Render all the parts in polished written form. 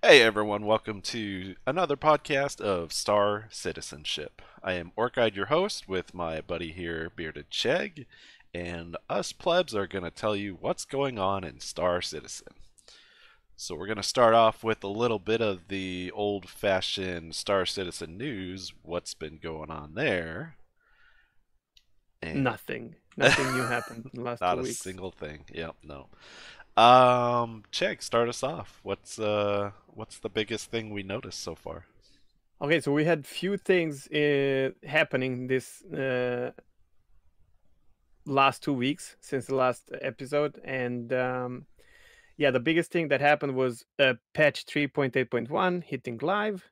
Hey everyone, welcome to another podcast of Star Citizenship. I am Orkide, your host, with my buddy here, Bearded Chegg, and us plebs are going to tell you what's going on in Star Citizen. So we're going to start off with a little bit of the old-fashioned Star Citizen news, what's been going on there, and Nothing new happened in the last not two a weeks. single thing. Yep, no. Chegg, start us off. What's the biggest thing we noticed so far? Okay, so we had few things happening this last 2 weeks since the last episode, and yeah, the biggest thing that happened was patch 3.8.1 hitting live,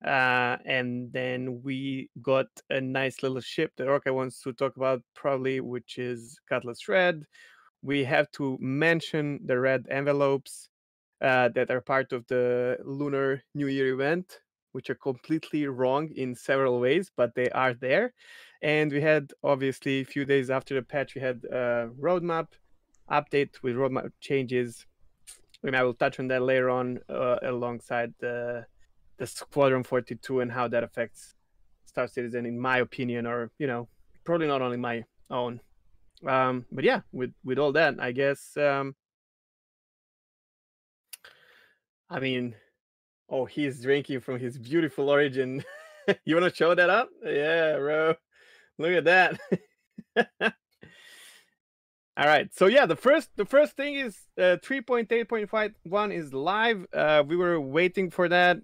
and then we got a nice little ship that Orca wants to talk about probably, which is Cutlass Red. We have to mention the red envelopes that are part of the Lunar New Year event, which are completely wrong in several ways, but they are there. And we had, obviously, a few days after the patch, we had a roadmap update with roadmap changes. And I will touch on that later on alongside the Squadron 42 and how that affects Star Citizen, in my opinion, or, probably not only my own. But yeah, with all that, I guess, I mean, oh, he's drinking from his beautiful origin. You want to show that up? Yeah, bro. Look at that. All right. So yeah, the first thing is 3.8.51 is live. We were waiting for that.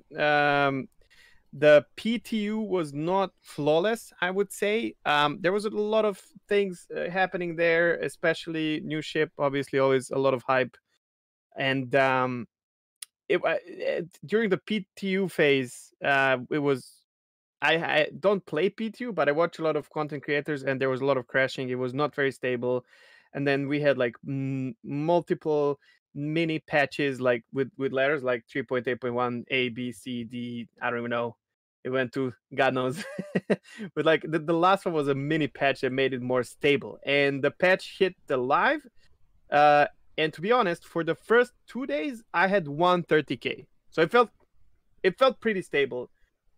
The PTU was not flawless, I would say. There was a lot of things happening there, especially new ship. Obviously, always a lot of hype, and during the PTU phase, it was I don't play PTU, but I watch a lot of content creators, and there was a lot of crashing. It was not very stable, and then we had like multiple mini patches, like with letters like 3.8.1 A, B, C, D. I don't even know. It went to God knows, but like the last one was a mini patch that made it more stable, and the patch hit the live. Uh, and to be honest, for the first 2 days, I had 130K, so it felt pretty stable.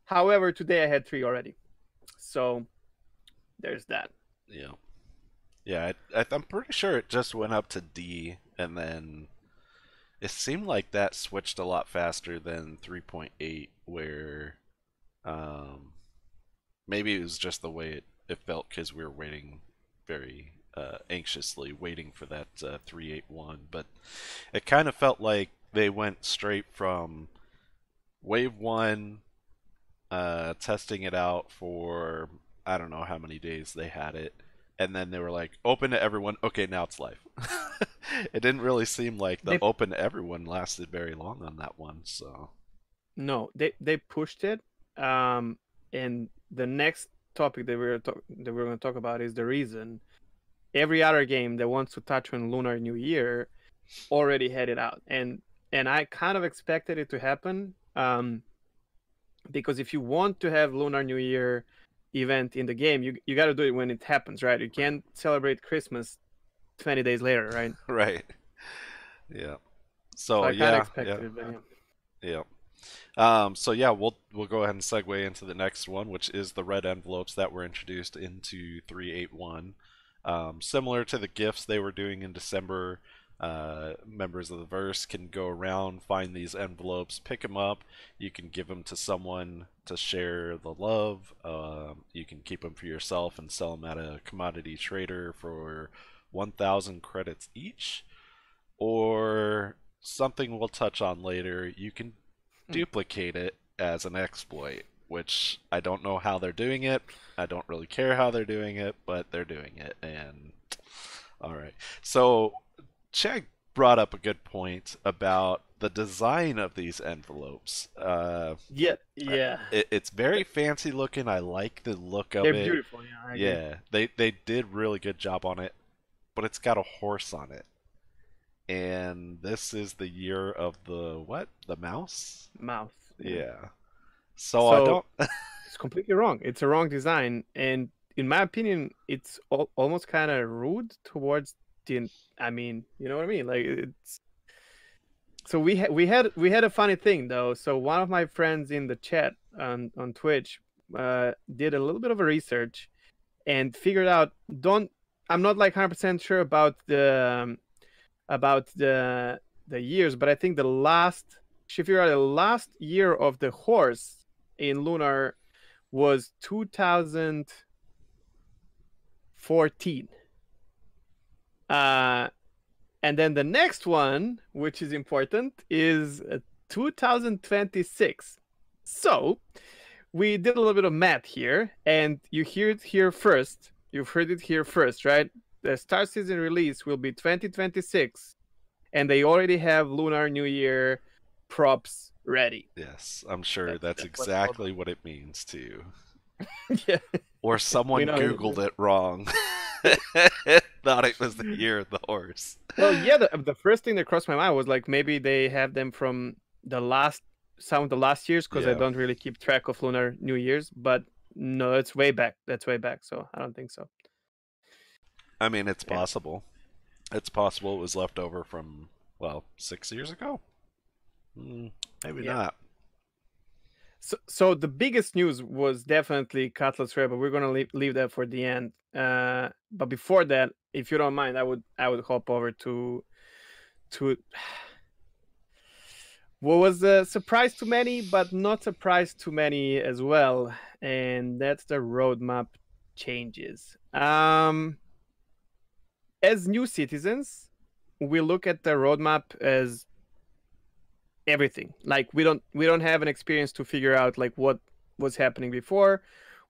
However, today I had three already. So there's that. Yeah. Yeah, I'm pretty sure it just went up to D, and then it seemed like that switched a lot faster than 3.8, where um, maybe it was just the way it felt because we were waiting very anxiously, waiting for that 381. But it kind of felt like they went straight from Wave 1, testing it out for I don't know how many days they had it, and then they were like, open to everyone. Okay, now it's live. It didn't really seem like the They open to everyone lasted very long on that one. So No, they pushed it. Um, and the next topic that we're going to talk about is the reason every other game that wants to touch on Lunar New Year already had it out, and I kind of expected it to happen. Because if you want to have Lunar New Year event in the game, you got to do it when it happens, right? You right, can't celebrate Christmas 20 days later, right? right, yeah. So So I kind of yeah, yeah, expected it, but yeah. yeah. So yeah, we'll go ahead and segue into the next one, which is the red envelopes that were introduced into 381. Similar to the gifts they were doing in December, members of the verse can go around, find these envelopes, pick them up. You can give them to someone to share the love. You can keep them for yourself and sell them at a commodity trader for 1,000 credits each, or something we'll touch on later. You can Hmm. duplicate it as an exploit, which I don't know how they're doing it. I don't really care how they're doing it, but they're doing it. And all right. So, Chegg brought up a good point about the design of these envelopes. Yeah, yeah. It's very fancy looking. I like the look of They're it. beautiful. Yeah, I agree. Yeah, they did really good job on it, but it's got a horse on it. And this is the year of the what? The mouse? Mouth. Yeah. Yeah. So I So don't. it's completely wrong. It's a wrong design, and in my opinion, it's almost kind of rude towards the. I mean, you know what I mean? Like it's. So we had a funny thing though. So one of my friends in the chat on Twitch did a little bit of a research and figured out. Don't I'm not like 100% sure about the years, but I think she figured out the last year of the horse in Lunar was 2014. And then the next one, which is important, is 2026. So we did a little bit of math here, and you hear it here first. You've heard it here first, right? The Star Season release will be 2026, and they already have Lunar New Year props ready. Yes, I'm sure that's That's what exactly what it means too. yeah, Or we someone know. Googled it wrong. Thought it was the year of the horse. Well, yeah, the first thing that crossed my mind was like maybe they have them from some of the last years, because I Yeah. don't really keep track of Lunar New Year's, but no, it's way back. That's way back, so I don't think so. I mean, it's Yeah, possible. It's possible it was left over from, well, 6 years ago? Maybe yeah. not. So the biggest news was definitely Cutlass Red, but we're gonna leave that for the end. But before that, if you don't mind, I would hop over to what was a surprise to many, but not surprise to many as well, and that's the roadmap changes. As new citizens, we look at the roadmap as everything. Like we don't have an experience to figure out like what was happening before.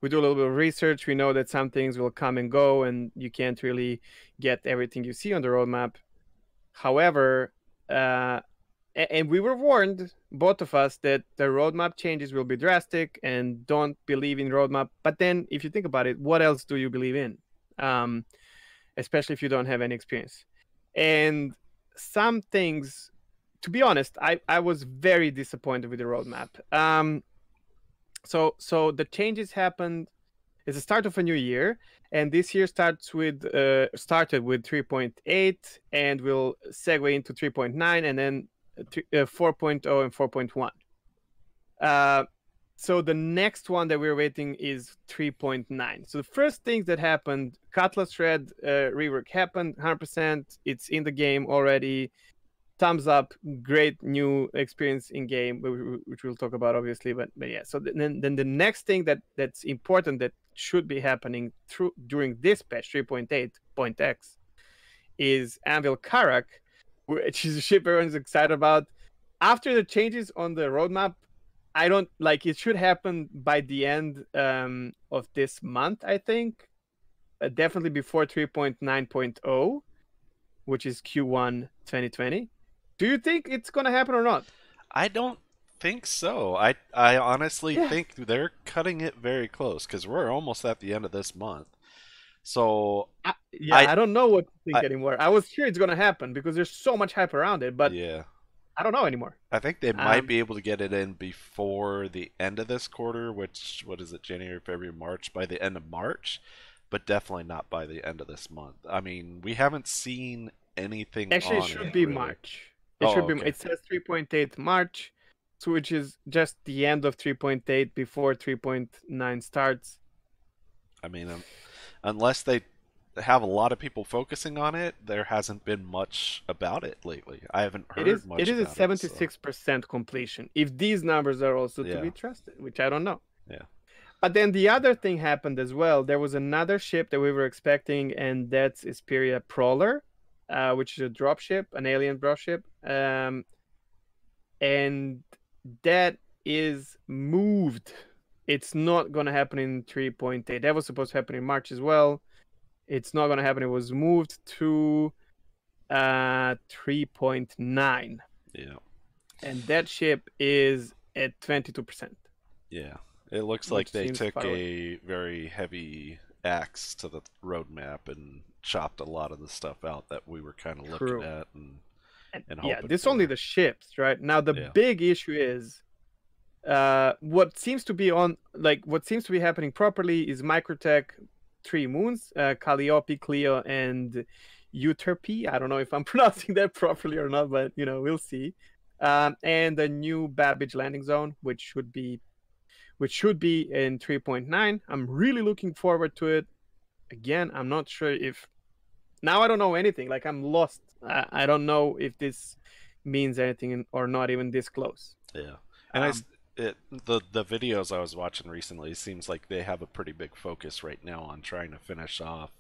We do a little bit of research. We know that some things will come and go, and you can't really get everything you see on the roadmap. However, and we were warned, both of us, that the roadmap changes will be drastic, and don't believe in roadmap. But then, if you think about it, what else do you believe in? Especially if you don't have any experience. And some things, to be honest, I was very disappointed with the roadmap. So the changes happened. It's the start of a new year, and this year started with 3.8, and will segue into 3.9, and then 4.0 and 4.1. So the next one that we're waiting is 3.9. So the first things that happened, Cutlass Red rework happened 100%. It's in the game already. Thumbs up, great new experience in game, which we'll talk about obviously. But yeah, so then the next thing that's important that should be happening during this patch 3.8.x is Anvil Karak, which is a ship everyone's excited about. After the changes on the roadmap, I don't like it. Should happen by the end of this month, I think. Definitely before 3.9.0, which is Q1 2020. Do you think it's gonna happen or not? I don't think so. I honestly Yeah. think they're cutting it very close because we're almost at the end of this month. So Yeah, I I don't know what to think I anymore. I was sure it's gonna happen because there's so much hype around it, but yeah. I don't know anymore. I think they might Um, be able to get it in before the end of this quarter, which what is it, January, February, March, by the end of March, but definitely not by the end of this month. I mean, we haven't seen anything Actually, it on should it be really. March. It Oh, should be. okay. It says 3.8 March, so which is just the end of 3.8 before 3.9 starts. I mean, unless they have a lot of people focusing on it, there hasn't been much about it lately. I haven't It heard is it much is a about it, so 76% completion. If these numbers are also to yeah, be trusted, which I don't know. yeah. But then the other thing happened as well. There was another ship that we were expecting, and that's Isperia Prowler, which is a drop ship, an alien drop ship. And that is moved. It's not going to happen in 3.8. That was supposed to happen in March as well. It's not going to happen. It was moved to 3.9. Yeah. And that ship is at 22%, Yeah. It looks like which they seems took far away. a very heavy axe to the roadmap and chopped a lot of the stuff out that we were kind of looking True. at And and yeah, hoping this only for. the ships, right? Now the Yeah. big issue is what seems to be happening properly is Microtech 3 moons, Calliope, Clio, and Euterpe. I don't know if I'm pronouncing that properly or not, but we'll see. And the new Babbage landing zone, which should be in 3.9. I'm really looking forward to it. Again, I'm not sure if now I don't know anything. Like I'm lost. I don't know if this means anything or not even this close. Yeah, and Um, the videos I was watching recently seems like they have a pretty big focus right now on trying to finish off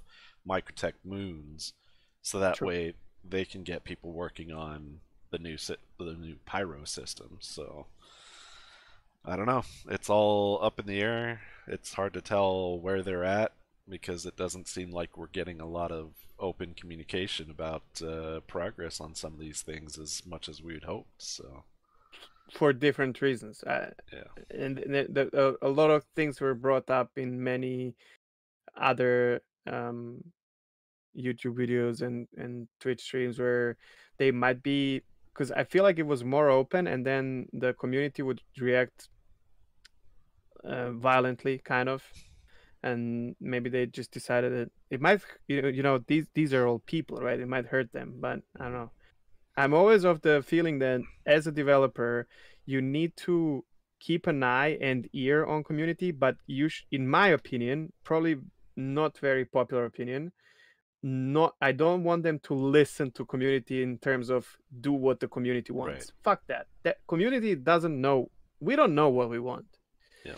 Microtech Moons, so that True. way they can get people working on the new Pyro system. So I don't know. It's all up in the air. It's hard to tell where they're at because it doesn't seem like we're getting a lot of open communication about progress on some of these things as much as we would hope. So For different reasons. yeah, And a lot of things were brought up in many other YouTube videos and Twitch streams where they might be, because I feel like it was more open, and then the community would react violently, kind of, and maybe they just decided that it might, these are all people, right? It might hurt them, but I don't know. I'm always of the feeling that as a developer, you need to keep an eye and ear on community, but in my opinion, probably not very popular opinion, not I don't want them to listen to community in terms of do what the community right. wants. Fuck that. That community doesn't know. We don't know what we want. Yeah,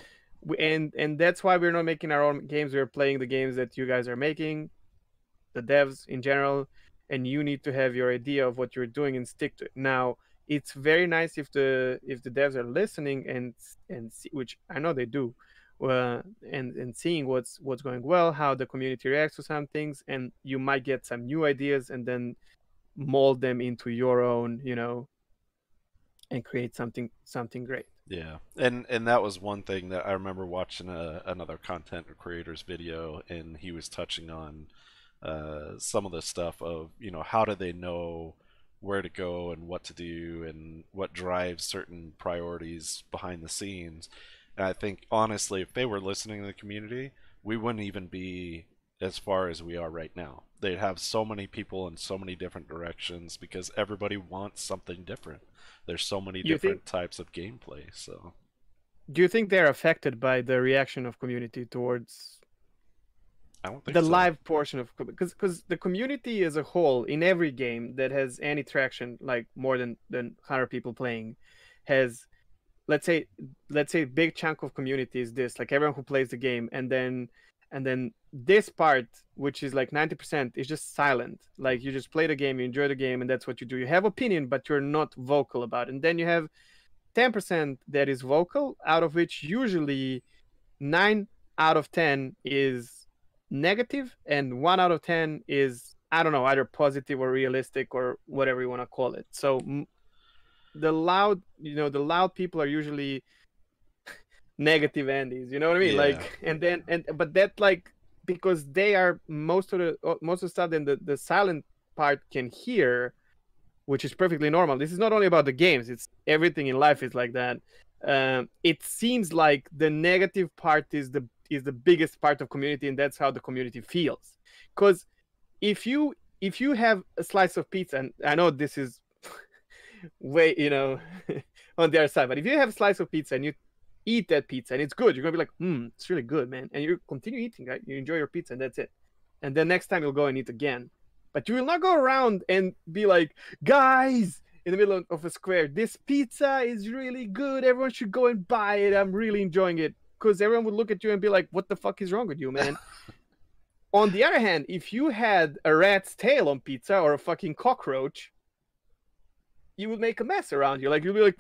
And that's why we're not making our own games. We're playing the games that you guys are making, the devs in general, and you need to have your idea of what you're doing and stick to it. Now, it's very nice if the devs are listening and see, which I know they do, and seeing what's going well, how the community reacts to some things, and you might get some new ideas and then mold them into your own, and create something great. yeah, and that was one thing that I remember watching another content creator's video, and he was touching on some of the stuff of how do they know where to go and what to do and what drives certain priorities behind the scenes. And I think honestly, if they were listening to the community, we wouldn't even be as far as we are right now. They'd have so many people in so many different directions because everybody wants something different. There's so many You think? different types of gameplay. So Do you think they're affected by the reaction of community towards I don't think the so. live portion of, because the community as a whole in every game that has any traction, like more than 100 people playing, has, let's say big chunk of community is this, like everyone who plays the game, and then this part, which is like 90%, is just silent. Like you just play the game, you enjoy the game, and that's what you do. You have opinion, but you're not vocal about it. And then you have 10% that is vocal, out of which usually 9 out of 10 is negative, and 1 out of 10 is, I don't know, either positive or realistic or whatever you want to call it. So the loud people are usually negative Andes. You know what I mean? Yeah, Like, but that, like, because they are most of the stuff, then the silent part can hear, which is perfectly normal. This is not only about the games; it's everything in life is like that. It seems like the negative part is the biggest part of community, and that's how the community feels. Because if you have a slice of pizza, and I know this is way on the other side, but if you have a slice of pizza and you eat that pizza and it's good, you're gonna be like, it's really good, man, and you continue eating, right? You enjoy your pizza and that's it. And then next time you'll go and eat again, but you will not go around and be like, guys, in the middle of a square, this pizza is really good, everyone should go and buy it, I'm really enjoying it. Because everyone would look at you and be like, what the fuck is wrong with you, man? On the other hand, if you had a rat's tail on pizza or a fucking cockroach, you would make a mess around you. Like you'll be like,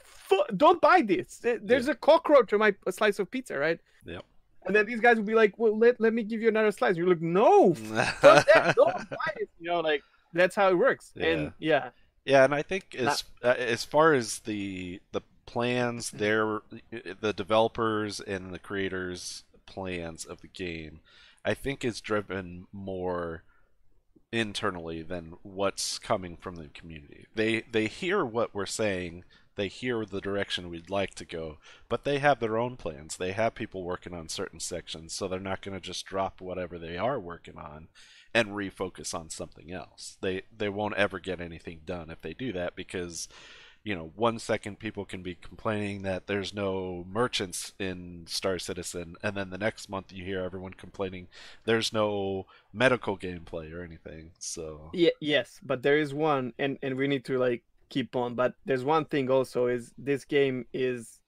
don't buy this. yeah, There's a cockroach on my slice of pizza, right? yep. And then these guys would be like, well, let me give you another slice. You're like, no, fuck that, don't buy it. Like that's how it works. Yeah. And yeah, Yeah, and I think not, as far as the plans, the developers and the creators' plans of the game, I think is driven more internally than what's coming from the community. They hear what we're saying, they hear the direction we'd like to go, but they have their own plans. They have people working on certain sections, so they're not going to just drop whatever they are working on and refocus on something else. They won't ever get anything done if they do that because one second people can be complaining that there's no merchants in Star Citizen, and then the next month you hear everyone complaining there's no medical gameplay or anything. So, Yeah, yes, but there is one, and we need to like keep on. But there's one thing also is this game is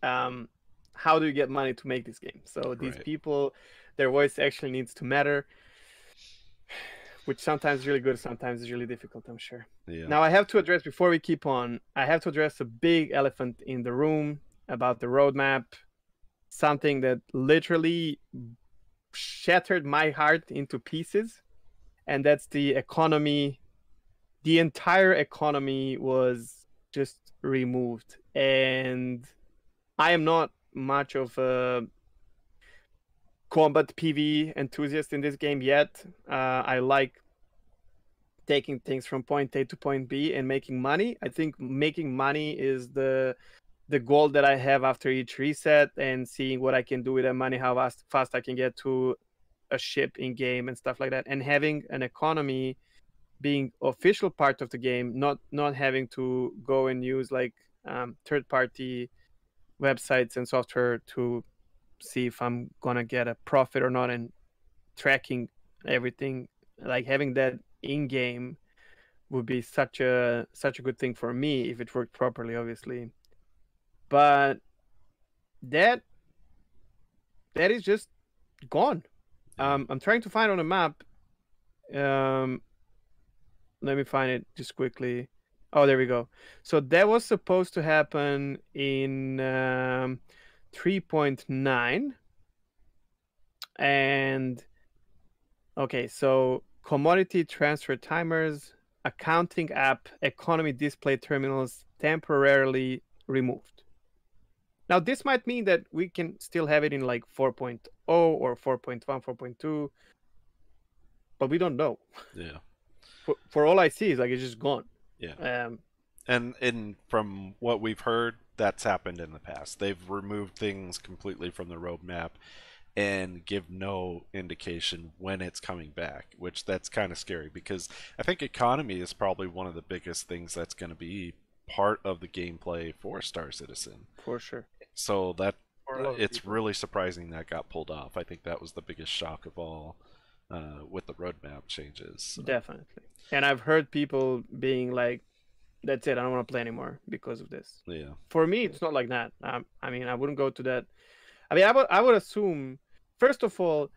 um how do you get money to make this game? So these right. people, their voice actually needs to matter, which sometimes is really good, sometimes is really difficult, I'm sure. Yeah. Now I have to address before we keep on, I have to address a big elephant in the room about the roadmap, something that literally shattered my heart into pieces, and that's the economy. The entire economy was just removed, and I am not much of a combat PV enthusiast in this game yet. I like taking things from point A to point B and making money. I think making money is the goal that I have after each reset, and seeing what I can do with that money, how fast I can get to a ship in game and stuff like that, and having an economy being official part of the game, not having to go and use like third party websites and software to see if I'm gonna get a profit or not, and tracking everything, like having that in game would be such a good thing for me if it worked properly, obviously. But that that is just gone. Yeah. I'm trying to find on a map. Um, Let me find it just quickly. Oh, there we go. So that was supposed to happen in 3.9. And okay, so commodity transfer timers, accounting app, economy display terminals temporarily removed. Now, this might mean that we can still have it in like 4.0 or 4.1, 4.2, but we don't know. Yeah. For all I see is like it's just gone. Yeah. Um, And from what we've heard, that's happened in the past. They've removed things completely from the roadmap and give no indication when it's coming back, which that's kind of scary because I think economy is probably one of the biggest things that's going to be part of the gameplay for Star Citizen. for sure. So that For a lot of it's people. really surprising that got pulled off. I think that was the biggest shock of all with the roadmap changes. So, Definitely. And I've heard people being like, that's it, I don't want to play anymore because of this. yeah, For me, it's not like that. I mean, I wouldn't go to that. I mean, I would assume, first of all,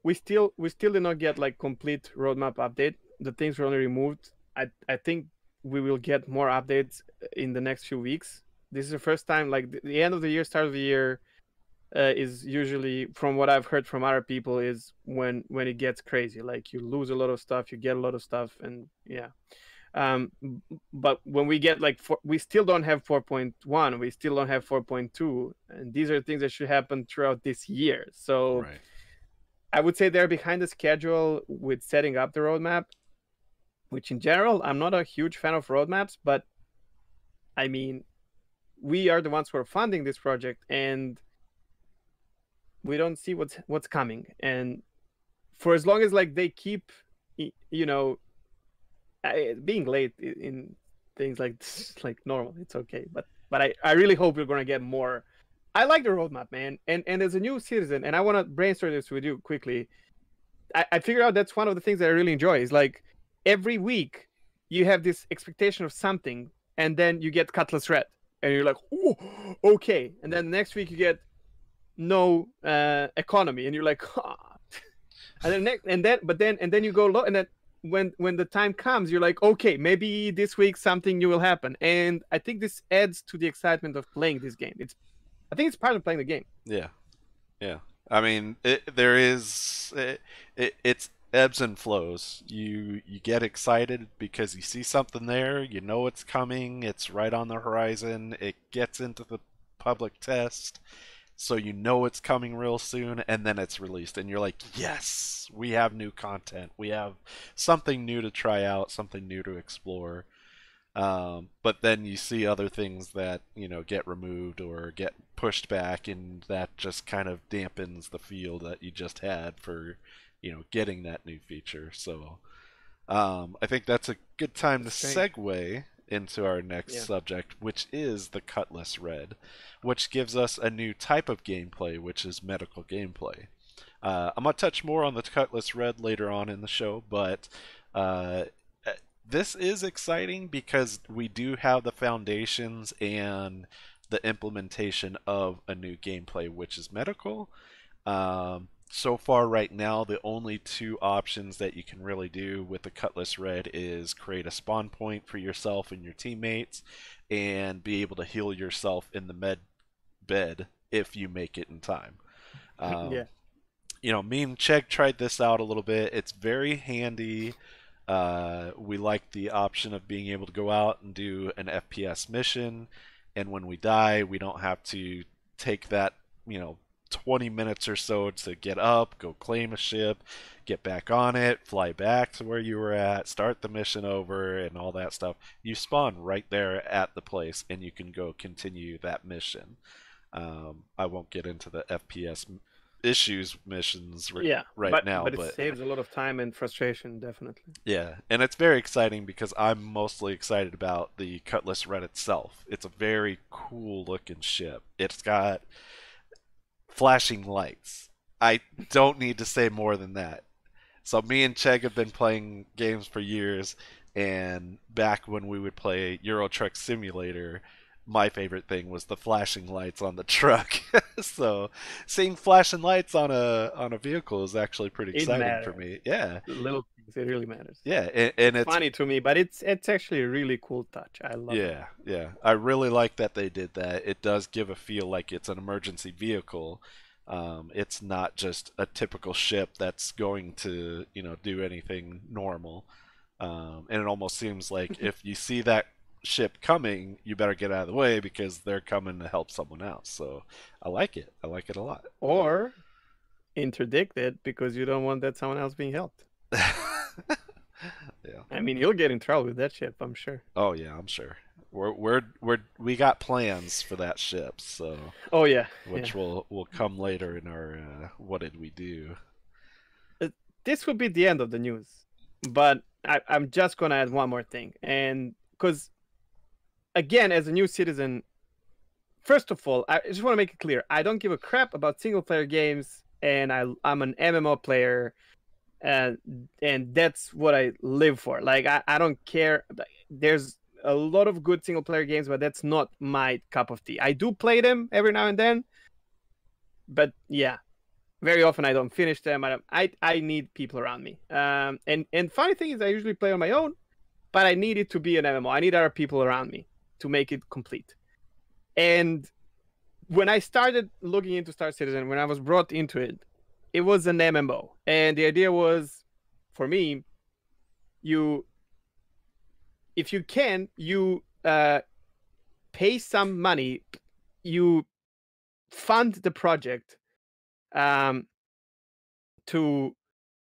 we still did not get like complete roadmap update. The things were only removed. I think we will get more updates in the next few weeks. This is the first time, like the end of the year, start of the year, is usually, from what I've heard from other people, is when it gets crazy. Like you lose a lot of stuff, you get a lot of stuff, and yeah. Um, but when we get like we still don't have 4.1, we still don't have 4.2, and these are things that should happen throughout this year. So right, I would say they're behind the schedule with setting up the roadmap, which in general, I'm not a huge fan of roadmaps, but I mean, we are the ones who are funding this project, and we don't see what's coming. And for as long as like they keep, you know, being late in things like this, like normal, it's okay. But I really hope we're gonna get more. I like the roadmap, man. And as a new citizen, and I want to brainstorm this with you quickly. I figured out that's one of the things that I really enjoy is like every week you have this expectation of something, and then you get Cutlass Red, and you're like, oh, okay. And then the next week you get no economy, and you're like, ah. And then next, and then you go low, and then when the time comes, you're like, okay, maybe this week something new will happen. And I think this adds to the excitement of playing this game. I think it's part of playing the game. yeah, yeah. I mean, there is it's ebbs and flows. You get excited because you see something there, you know it's coming, it's right on the horizon, it gets into the public test, so you know it's coming real soon, and then it's released, and you're like, yes, we have new content, we have something new to try out, something new to explore. But then you see other things that get removed or get pushed back, and that just kind of dampens the feel that you just had for getting that new feature. So I think that's a good time to Strange. segue into our next Yeah. subject, which is the Cutlass Red, which gives us a new type of gameplay, which is medical gameplay. I'm going to touch more on the Cutlass Red later on in the show, but uh, this is exciting because we do have the foundations and the implementation of a new gameplay, which is medical. So far, right now, the only two options that you can really do with the Cutlass Red is create a spawn point for yourself and your teammates and be able to heal yourself in the med bed if you make it in time. Um, Yeah. Me and Chegg tried this out a little bit. It's very handy. We like the option of being able to go out and do an FPS mission, and when we die, we don't have to take that, 20 minutes or so to get up, go claim a ship, get back on it, fly back to where you were at, start the mission over, and all that stuff. You spawn right there at the place, and you can go continue that mission. I won't get into the FPS issues missions Yeah, right now, but it but saves a lot of time and frustration, definitely. yeah, and it's very exciting because I'm mostly excited about the Cutlass Red itself. It's a very cool looking ship. It's got flashing lights. I don't need to say more than that. So me and Chegg have been playing games for years, and back when we would play Euro Truck Simulator, my favorite thing was the flashing lights on the truck. So seeing flashing lights on a vehicle is actually pretty It exciting for matters. me. Yeah, Little things, it really matters. yeah, and It's it's funny to me, but it's actually a really cool touch. I love it. yeah, yeah. I really like that they did that. It does give a feel like it's an emergency vehicle. It's not just a typical ship that's going to, do anything normal. And it almost seems like if you see that ship coming, you better get out of the way because they're coming to help someone else. So I like it. I like it a lot. Or interdict it because you don't want that someone else being helped. Yeah. I mean, you'll get in trouble with that ship, I'm sure. Oh yeah, I'm sure. We got plans for that ship, so Oh yeah, yeah. which will come later in our what did we do? Uh, This would be the end of the news, but I'm just gonna add one more thing, and because again, as a new citizen, first of all, I just want to make it clear: I don't give a crap about single player games, and I'm an MMO player, and that's what I live for. Like I don't care. There's a lot of good single player games, but that's not my cup of tea. I do play them every now and then, but yeah, very often I don't finish them. I need people around me. And funny thing is, I usually play on my own, but I need it to be an MMO. I need other people around me to make it complete. And when I started looking into Star Citizen, when I was brought into it, it was an MMO, and the idea was, for me, if you can, you pay some money, you fund the project um, to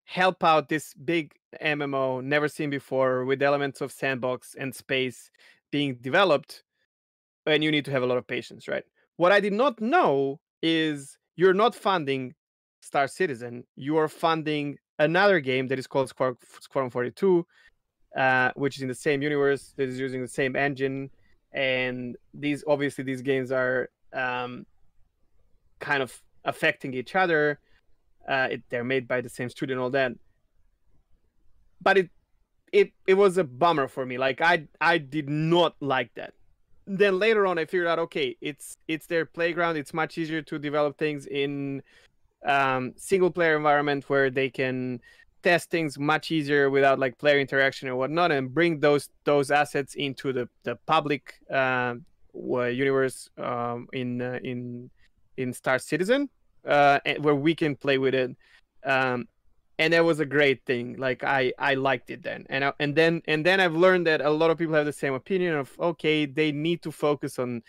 help out this big MMO never seen before with elements of sandbox and space being developed, and you need to have a lot of patience, right? What I did not know is you're not funding Star Citizen, you are funding another game that is called Squadron 42, which is in the same universe, that is using the same engine, and these games are kind of affecting each other. They're made by the same studio and all that, but it was a bummer for me. Like I did not like that. Then later on, I figured out, okay, it's their playground. It's much easier to develop things in single player environment where they can test things much easier without like player interaction or whatnot, and bring those assets into the public universe in Star Citizen, where we can play with it. And that was a great thing. Like I liked it then, and then I've learned that a lot of people have the same opinion of, okay, they need to focus on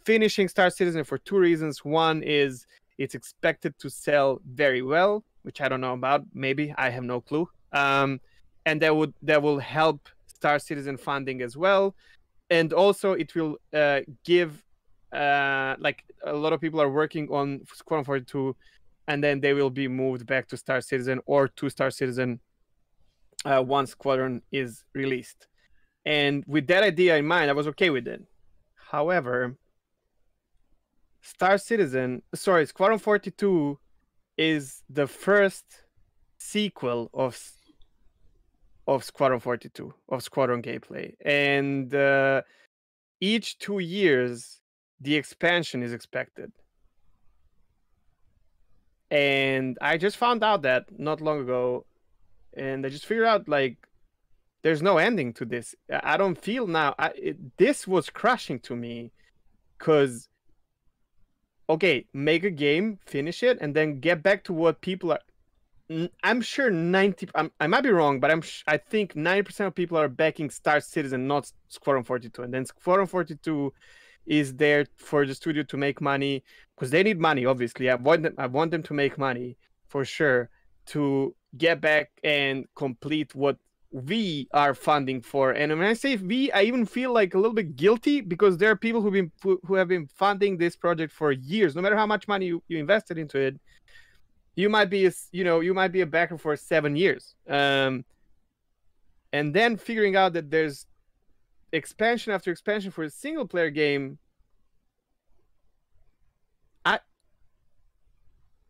finishing Star Citizen for two reasons. One is it's expected to sell very well, which I don't know about. Maybe, I have no clue. And that will help Star Citizen funding as well, and also it will give like a lot of people are working on Squadron 42, and then they will be moved back to Star Citizen or to Star Citizen once Squadron is released. And with that idea in mind, I was okay with it. However, Squadron 42 is the first sequel of Squadron 42, of Squadron gameplay. And each 2 years, the expansion is expected. And I just found out that not long ago, and I just figured out like there's no ending to this. I don't feel now. This was crushing to me because okay, make a game, finish it, and then get back to what people are. I'm sure 90. I might be wrong, but I think 90% of people are backing Star Citizen, not Squadron 42, and then Squadron 42 is there for the studio to make money because they need money. Obviously, I want them to make money for sure to get back and complete what we are funding for. And when I say we, I even feel like a little bit guilty because there are people who have been funding this project for years. No matter how much money you invested into it, you might be you might be a backer for 7 years, and then figuring out that there's expansion after expansion for a single player game. I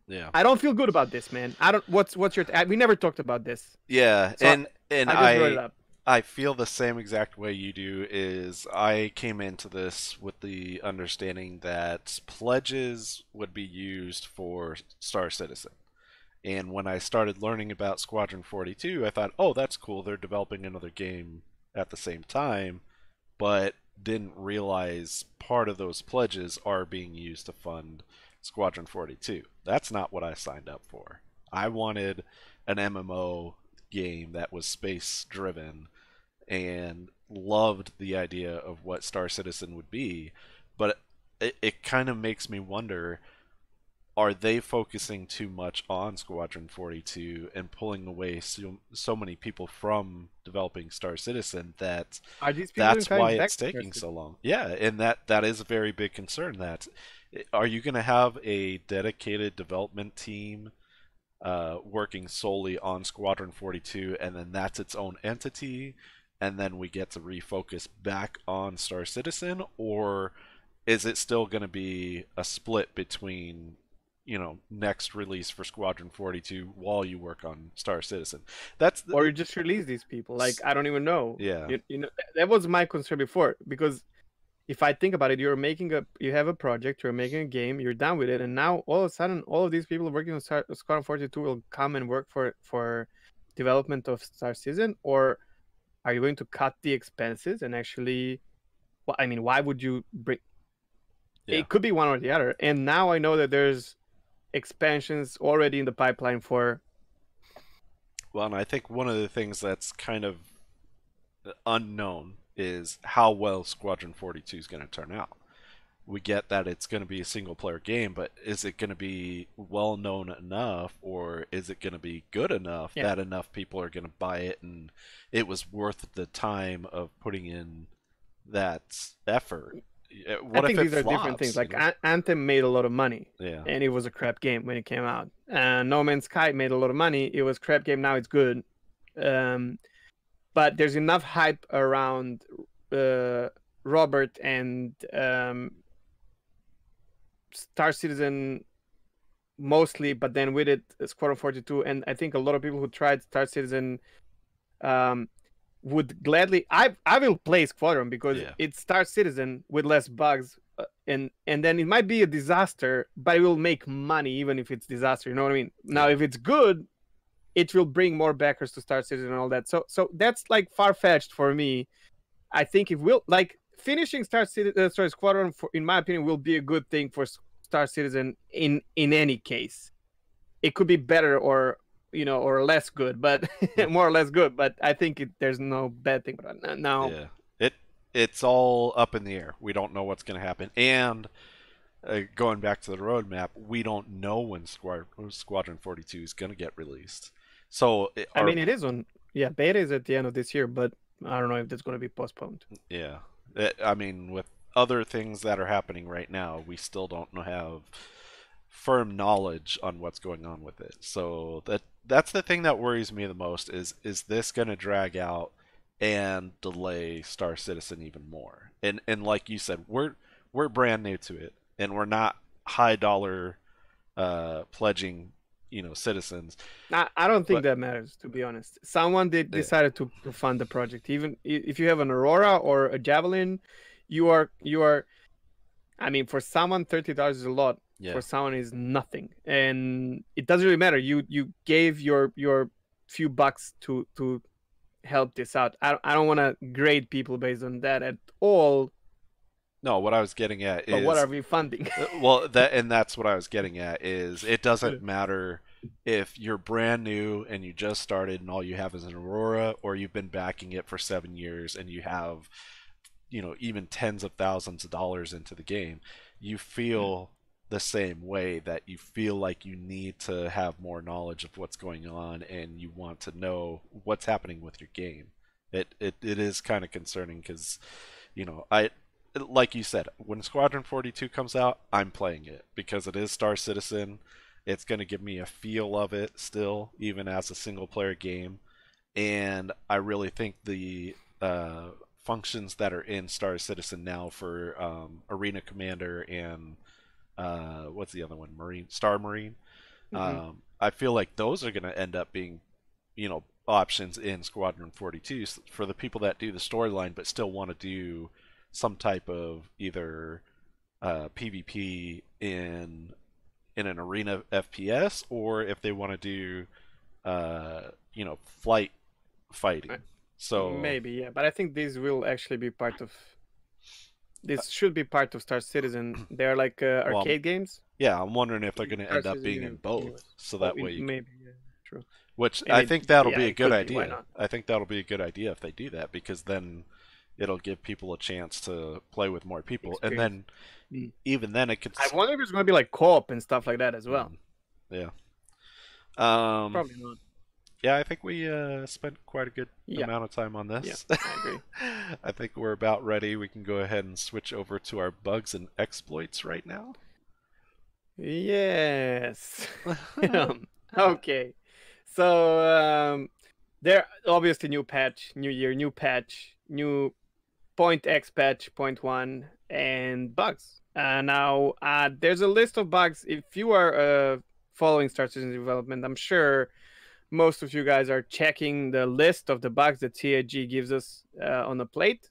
Yeah. I don't feel good about this, man. I don't. What's your? We never talked about this, Yeah, so and I just brought it up. I feel the same exact way you do. Is I came into this with the understanding that pledges would be used for Star Citizen. And when I started learning about Squadron 42, I thought, "Oh, that's cool. They're developing another game at the same time." But didn't realize part of those pledges are being used to fund Squadron 42. That's not what I signed up for. I wanted an MMO game that was space driven and loved the idea of what Star Citizen would be, but it kind of makes me wonder, are they focusing too much on Squadron 42 and pulling away so many people from developing Star Citizen that Are these people even that's why coming it's back to Star taking so Citizen? long? Yeah, and that is a very big concern. That are you going to have a dedicated development team working solely on Squadron 42, and then that's its own entity, and then we get to refocus back on Star Citizen, or is it still going to be a split between next release for Squadron 42 while you work on Star Citizen? That's Or you just release these people? Like I don't even know. yeah, You know that was my concern before because if I think about it, you have a project, you're making a game, you're done with it, and now all of a sudden, all of these people working on Squadron 42 will come and work for development of Star Citizen, or are you going to cut the expenses and actually? Well, I mean, why would you bring? yeah. It could be one or the other. And now I know that there's expansions already in the pipeline for. Well, and I think one of the things that's kind of unknown is how well Squadron 42 is going to turn out. We get that it's going to be a single player game, but is it going to be well known enough, or is it going to be good enough Yeah, that enough people are going to buy it and it was worth the time of putting in that effort? I What if think it these are different things. flops, Like Anthem made a lot of money, Yeah. and it was a crap game when it came out. No Man's Sky made a lot of money. It was crap game. Now it's good. Um, but there's enough hype around uh, Robert and Star Citizen mostly, but then with it, Squadron 42, and I think a lot of people who tried Star Citizen um, would gladly. I will play Squadron because Yeah. it's Star Citizen with less bugs, and then it might be a disaster, but it will make money even if it's disaster. You know what I mean? Now, Yeah. if it's good, it will bring more backers to Star Citizen and all that. So that's like far fetched for me. I think it will like finishing Squadron, in my opinion, will be a good thing for Star Citizen in any case. It could be better or or less good, but more or less good. But I think there's no bad thing about it. Now, Yeah. It's all up in the air. We don't know what's going to happen, and going back to the roadmap, we don't know when Squadron 42 is going to get released. So, I our mean, it is on beta is at the end of this year, but I don't know if that's going to be postponed. yeah, I mean, with other things that are happening right now, we still don't have firm knowledge on what's going on with it. So that's the thing that worries me the most is this going to drag out and delay Star Citizen even more. And like you said, we're brand new to it, and we're not high dollar pledging, citizens. I don't think But that matters, to be honest. Someone yeah, decided to fund the project. Even if you have an Aurora or a Javelin, you are. I mean, for someone, $30 is a lot. yeah. For someone, is nothing, and it doesn't really matter. You gave your few bucks to help this out. I don't want to grade people based on that at all. No, what I was getting at But what are is, we funding? well, that's what I was getting at is it doesn't matter if you're brand new and you just started and all you have is an Aurora, or you've been backing it for 7 years and you have, even tens of thousands of dollars into the game. You feel the same way, that you feel like you need to have more knowledge of what's going on and you want to know what's happening with your game. It is kind of concerning because, I like you said, when Squadron 42 comes out, I'm playing it because it is Star Citizen. It's going to give me a feel of it still, even as a single player game. And I really think the functions that are in Star Citizen now for Arena Commander and what's the other one? Star Marine. Hmm. I feel like those are going to end up being, options in Squadron 42 for the people that do the storyline but still want to do some type of either PvP in an arena FPS, or if they want to do flight fighting. So Maybe, yeah. But I think this will actually be part of. This should be part of Star Citizen. They're like well, arcade games. yeah, I'm wondering if they're going to Star end up Citizen being in both, Universe. so Oh, that way you can, maybe, yeah, true. which And I it, think that'll yeah, be a it good could be. Why idea. not? I think that'll be a good idea if they do that, because then it'll give people a chance to play with more people, and Experience. then Mm. even then it could. I wonder if it's going to be like co-op and stuff like that as well. Yeah. Um, Probably not. yeah, I think we spent quite a good Yeah, amount of time on yeah, this. I agree. I think we're about ready. We can go ahead and switch over to our bugs and exploits right now. Yes. Okay. So there obviously new patch, new year, new patch, new point X patch, point one, and bugs. Now there's a list of bugs. If you are following Star Citizen development, I'm sure most of you guys are checking the list of the bugs that CIG gives us on a plate.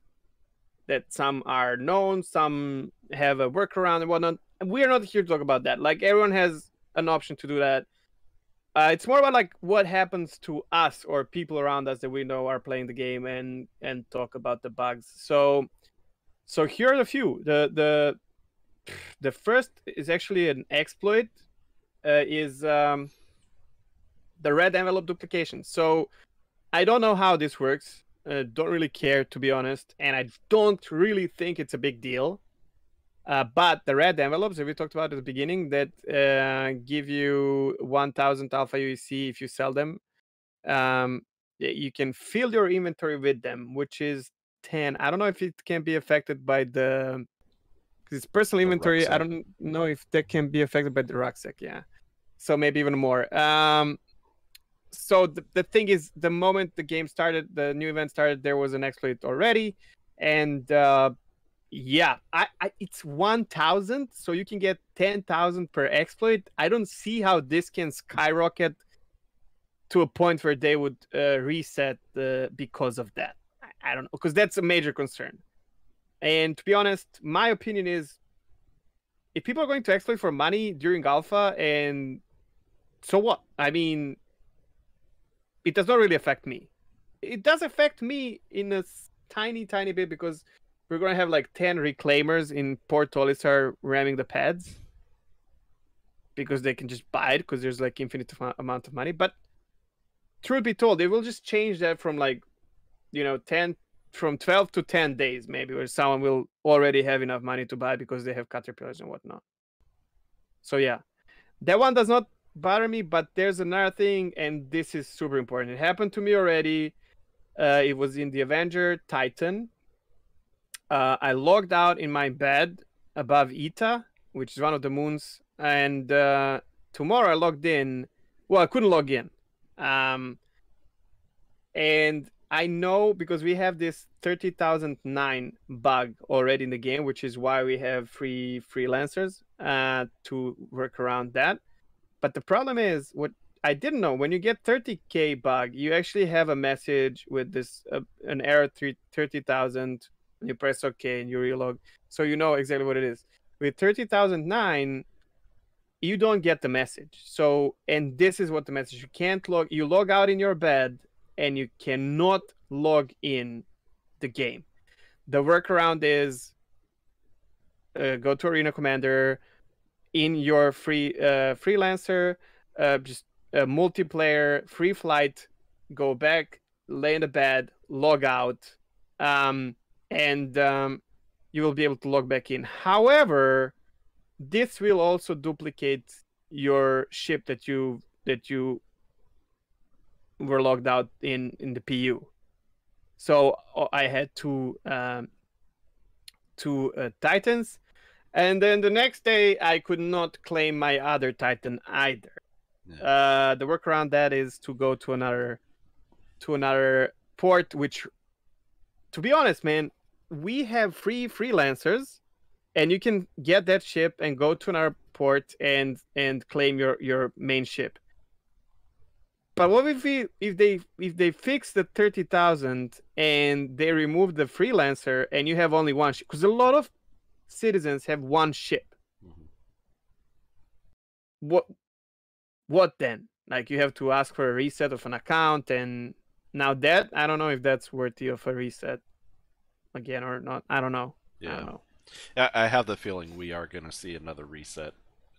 That some are known, some have a workaround and whatnot. We are not here to talk about that. Like everyone has an option to do that. It's more about like what happens to us or people around us that we know are playing the game and talk about the bugs. So here are a few. The first is actually an exploit. Is the red envelope duplication. So I don't know how this works. Don't really care, to be honest, and I don't really think it's a big deal. But the red envelopes that we talked about at the beginning that give you 1,000 alpha UEC if you sell them, you can fill your inventory with them, which is 10. I don't know if it can be affected by the because it's personal The inventory. I rucksack. don't know if that can be affected by the rucksack. Yeah, so maybe even more. So the thing is, the moment the game started, the new event started, there was an exploit already, and yeah, it's 1,000, so you can get 10,000 per exploit. I don't see how this can skyrocket to a point where they would reset because of that. I don't know, because that's a major concern. And to be honest, my opinion is, if people are going to exploit for money during alpha, and so what? I mean, it does not really affect me. It does affect me in a tiny, tiny bit because we're going to have like 10 reclaimers in Port Olisar ramming the pads because they can just buy it because there's like infinite amount of money. But truth be told, they will just change that from like, 10 from 12 to 10 days maybe, where someone will already have enough money to buy because they have caterpillars and whatnot. So yeah, that one does not bother me, but there's another thing, and this is super important. It happened to me already. It was in the Avenger Titan. I logged out in my bed above Eta, which is one of the moons, and tomorrow I logged in. Well, I couldn't log in, and I know because we have this 30,009 bug already in the game, which is why we have free freelancers to work around that. But the problem is, what I didn't know, when you get 30K bug, you actually have a message with this an error 30,000, and you press OK and you relog, so you know exactly what it is. With 30,009, you don't get the message. So, and this is what the message: you can't log. You log out in your bed, and you cannot log in the game. The workaround is go to Arena Commander in your freelancer, just multiplayer, free flight, go back, lay in the bed, log out, um, and you will be able to log back in. However, this will also duplicate your ship that you were logged out in the PU. So I had two Titans, and then the next day I could not claim my other Titan either. Yeah. The workaround that is to go to another port. Which, to be honest, man, we have free freelancers, and you can get that ship and go to another port and claim your main ship. But what if they fix the 30,000 and they remove the freelancer and you have only one ship? Because a lot of citizens have one ship. Mhm. What then? Like, you have to ask for a reset of an account, and now that, I don't know if that's worthy of a reset again or not. I don't know. I don't Yeah. know. I have the feeling we are going to see another reset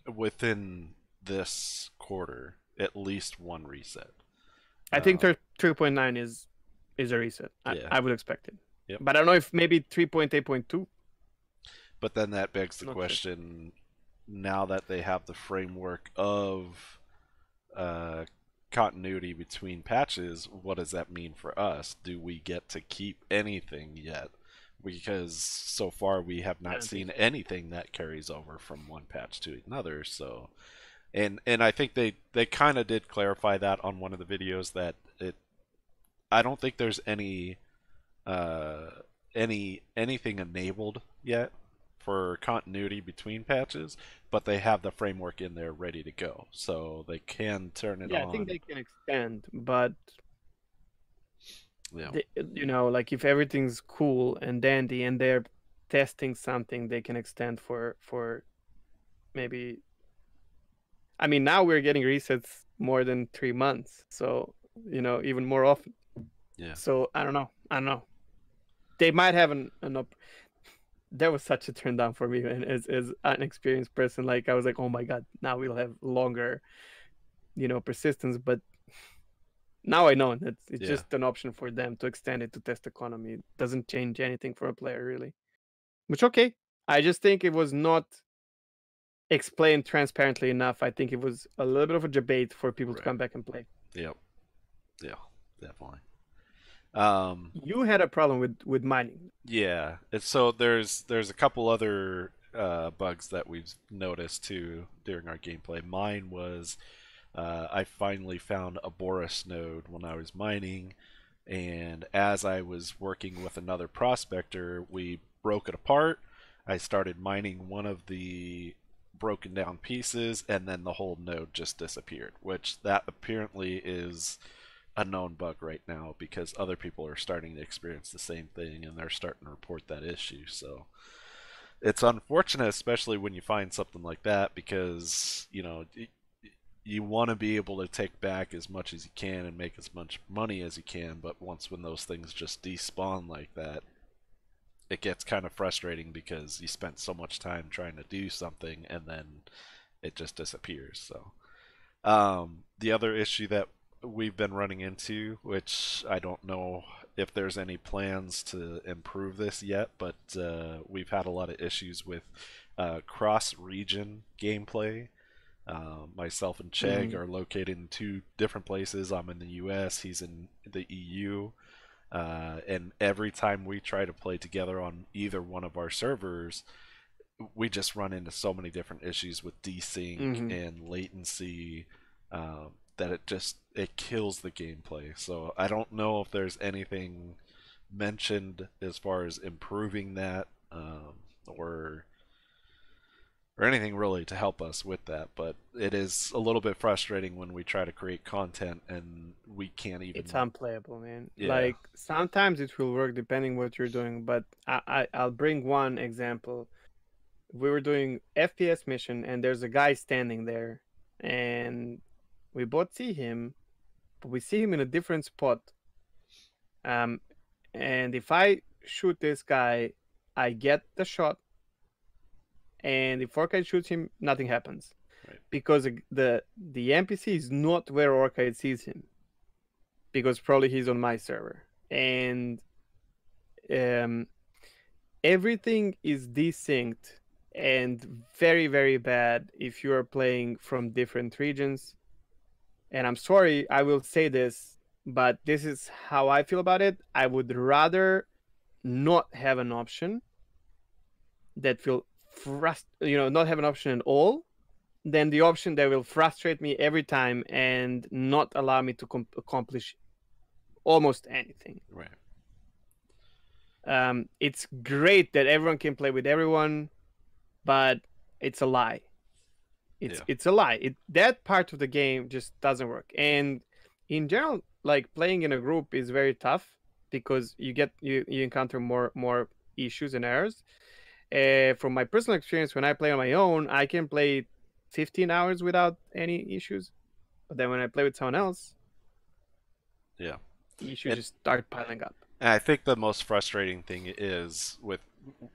within this quarter. At least one reset. I think Um, 3.9 is a reset. yeah. I would expect it. Yep. But I don't know if maybe 3.8.2. But then that begs the Not sure. question: now that they have the framework of uh, continuity between patches, what does that mean for us? Do we get to keep anything yet? Because so far we have I not don't think seen so. anything that carries over from one patch to another. So, and I think they kind of did clarify that on one of the videos that it. I don't think there's uh, anything enabled yet for continuity between patches, but they have the framework in there ready to go, so they can turn it Yeah, I think on. they can extend, but Yeah, like, if everything's cool and dandy and they're testing something, they can extend for maybe. I mean, now we're getting resets more than 3 months, so even more often. yeah, So I don't know. I don't know. They might have an up. That was such a turn down for me, and as an experienced person, like, I was like, oh my god, now we'll have longer, persistence. But now I know that it's yeah, just an option for them to extend it to test economy. It doesn't change anything for a player, really. Which, okay. I just think it was not explained transparently enough. I think it was a little bit of a debate for people to right, come back and play. yep, yeah, definitely. Um, You had a problem with mining. yeah, it's so there's a couple other bugs that we've noticed too during our gameplay. Mine was I finally found a Boris node when I was mining, and as I was working with another prospector, we broke it apart. I started mining one of the broken down pieces, and then the whole node just disappeared, which that apparently is a known bug right now because other people are starting to experience the same thing and they're starting to report that issue. So it's unfortunate, especially when you find something like that, because you want to be able to take back as much as you can and make as much money as you can, but when those things just despawn like that, it gets kind of frustrating because you spent so much time trying to do something and then it just disappears. So the other issue that we've been running into, which I don't know if there's any plans to improve this yet, but we've had a lot of issues with cross-region gameplay. Myself and Chegg Mm. are located in two different places. I'm in the US, he's in the EU. And every time we try to play together on either one of our servers, we just run into so many different issues with desync Hmm. and latency. that it kills the gameplay. So I don't know if there's anything mentioned as far as improving that, or anything really to help us with that. But it is a little bit frustrating when we try to create content and we can't It's even. unplayable, man. Yeah, Like sometimes it will work depending what you're doing, but I'll bring one example. We were doing FPS mission and there's a guy standing there and we both see him, but we see him in a different spot. Um and if I shoot this guy, I get the shot, and if Orchid shoots him, nothing happens. right. Because the NPC is not where Orchid sees him. Because probably he's on my server. And um everything is desynced and very, very bad if you are playing from different regions. And I'm sorry, I will say this, but this is how I feel about it. I would rather not have an option that will not have an option at all than the option that will frustrate me every time and not allow me to accomplish almost anything. Right. It's great that everyone can play with everyone, but it's a lie. It's Yeah. it's a lie. That part of the game just doesn't work. And in general, like playing in a group is very tough because you encounter more issues and errors. From my personal experience, when I play on my own, I can play 15 hours without any issues. But then when I play with someone else, Yeah. issues And just start piling up. And I think the most frustrating thing is with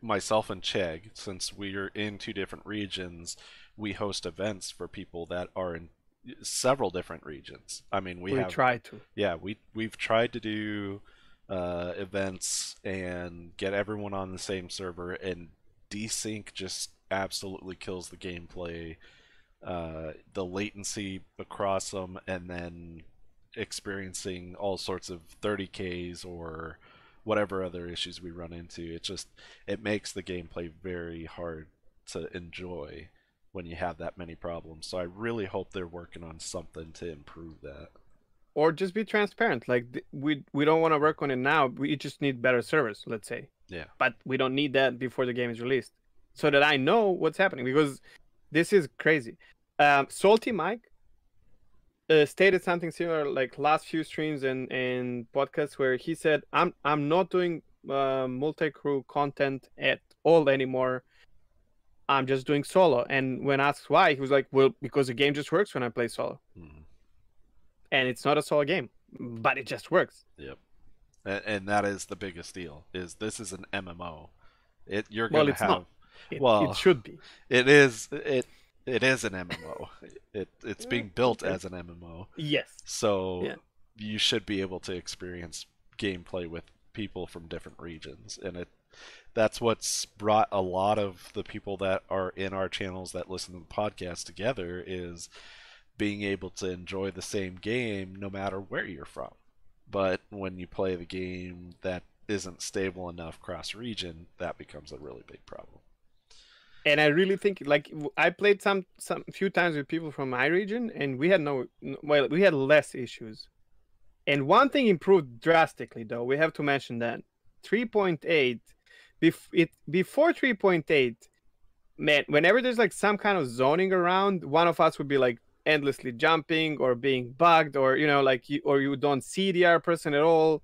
myself and Chegg, since we are in two different regions, we host events for people that are in several different regions. I mean, we We have, try to. yeah, we've tried to do events and get everyone on the same server, and desync just absolutely kills the gameplay. The latency across them, and then experiencing all sorts of 30Ks or whatever other issues we run into. It makes the gameplay very hard to enjoy when you have that many problems. So I really hope they're working on something to improve that. Or just be transparent. Like we don't want to work on it now. We just need better servers, let's say. Yeah. But we don't need that before the game is released, so that I know what's happening, because this is crazy. Salty Mike stated something similar like last few streams and podcasts, where he said, I'm not doing multi-crew content at all anymore. I'm just doing solo. And when asked why, he was like, well, because the game just works when I play solo. Mm-hmm. And it's not a solo game, but it just works. Yep. And that is the biggest deal. Is this is an MMO. You're Well, gonna it's not. have, It well, should be. it is an MMO. It's being built Okay. as an MMO. Yes. So Yeah. you should be able to experience gameplay with people from different regions, and that's what's brought a lot of the people that are in our channels that listen to the podcast together, is being able to enjoy the same game no matter where you're from. But when you play the game that isn't stable enough cross region, that becomes a really big problem. And I really think, like, I played some few times with people from my region, and we had we had less issues. And one thing improved drastically, though. We have to mention that 3.8, before 3.8, man, whenever there's like some kind of zoning around, one of us would be like endlessly jumping or being bugged, or or you don't see the other person at all.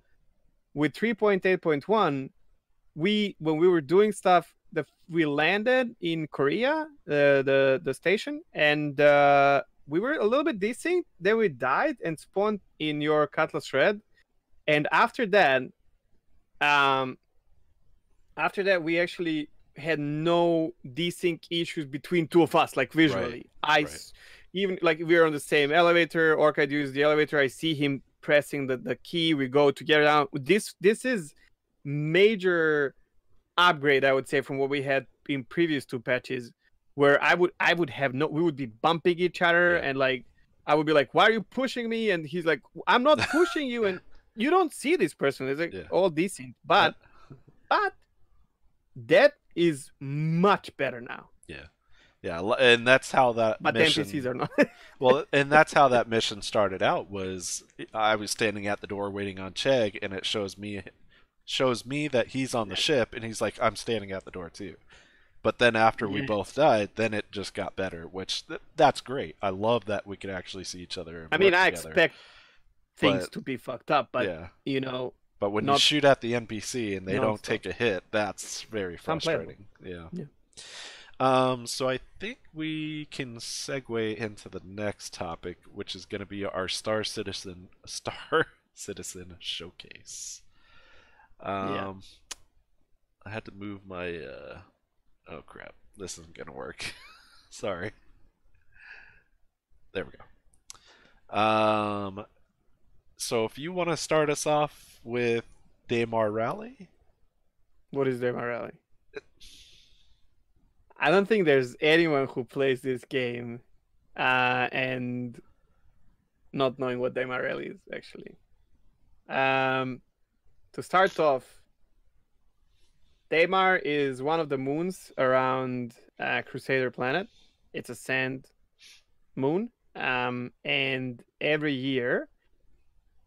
With 3.8.1, when we were doing stuff, we landed in Korea, the station, and we were a little bit desync. Then we died and spawned in your Cutlass Red, and um, after that, we actually had no desync issues between two of us, like Right, visually. right. Even like we were on the same elevator, Orchid used the elevator. I see him pressing the key. We go together down. This is major upgrade, I would say, from what we had in previous two patches, where I would have we would be bumping each other, Yeah, and like I would be like, "Why are you pushing me?" And he's like, "I'm not pushing you," and you don't see this person. It's like yeah. all decent, Uh, but that is much better now. yeah. Yeah, and that's how that but the NPCs mission. are not. Well, and that's how that mission started out. Was I was standing at the door waiting on Chegg, and it shows me that he's on the ship, and he's like, I'm standing at the door too. But then after we Yeah. both died, then it just got better, which that's great. I love that we could actually see each other and I mean, work I together. expect things But to be fucked up, but yeah, you know, but when you not shoot at the NPC and they don't non-stop. take a hit, that's very It's unplayable. frustrating. Yeah. Yeah. So I think we can segue into the next topic, which is going to be our Star Citizen showcase. Yeah. Um, I had to move my. Oh crap! This isn't gonna work. Sorry. There we go. So if you want to start us off with Daymar Rally. What is their morale? I don't think there's anyone who plays this game and not knowing what Daimar is actually. To start off, Daymar is one of the moons around Crusader planet. It's a sand moon, and every year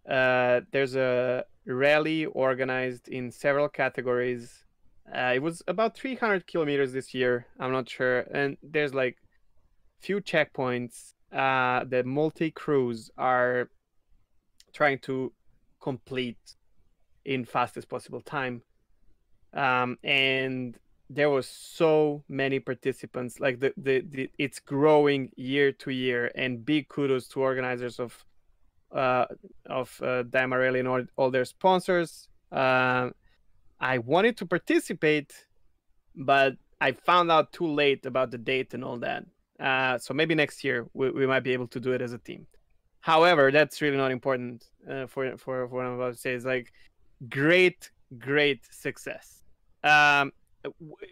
there's a rally organized in several categories. It was about 300 kilometers this year. I'm not sure, and there's like few checkpoints. The multi crews are trying to complete in fastest possible time. And there was so many participants. Like it's growing year to year, and big kudos to organizers of Damarelli and all their sponsors. I wanted to participate, but I found out too late about the date and all that. So maybe next year we might be able to do it as a team. However, that's really not important for what I'm about to say. It's like great success.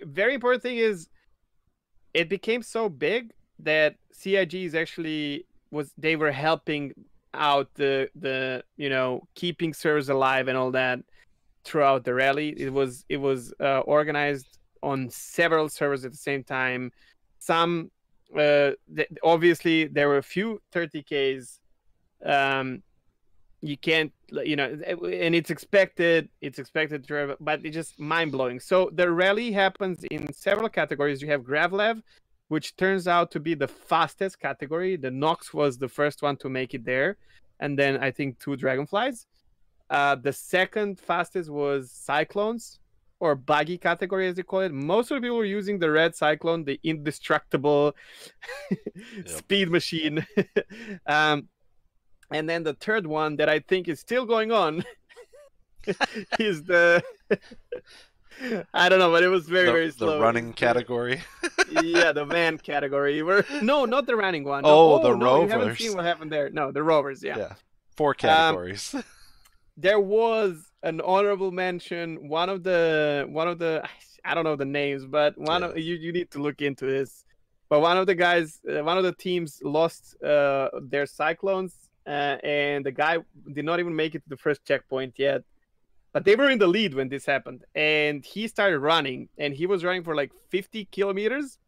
Very important thing is it became so big that CIG is actually they were helping out the keeping servers alive and all that throughout the rally. It was organized on several servers at the same time. Some obviously there were a few 30Ks. You can't, and it's expected to, but it's just mind-blowing. So the rally happens in several categories. You have Gravlev, which turns out to be the fastest category. The Nox was the first one to make it there, and then I think 2 Dragonflies. The second fastest was Cyclones, or buggy category as they call it. Most of the people were using the red Cyclone, the indestructible speed machine. And then the third one that I think is still going on is the I don't know, but it was very slow. The running category. Yeah, the van category. No, not the running one. No, No, the no, you rovers. haven't seen what happened there. No, the rovers. Yeah. 4 categories. There was an honorable mention. One of the I don't know the names, but of you need to look into this. But one of the guys, one of the teams lost their Cyclones. And the guy did not even make it to the first checkpoint yet. But they were in the lead when this happened. And he started running. And he was running for like 50 kilometers.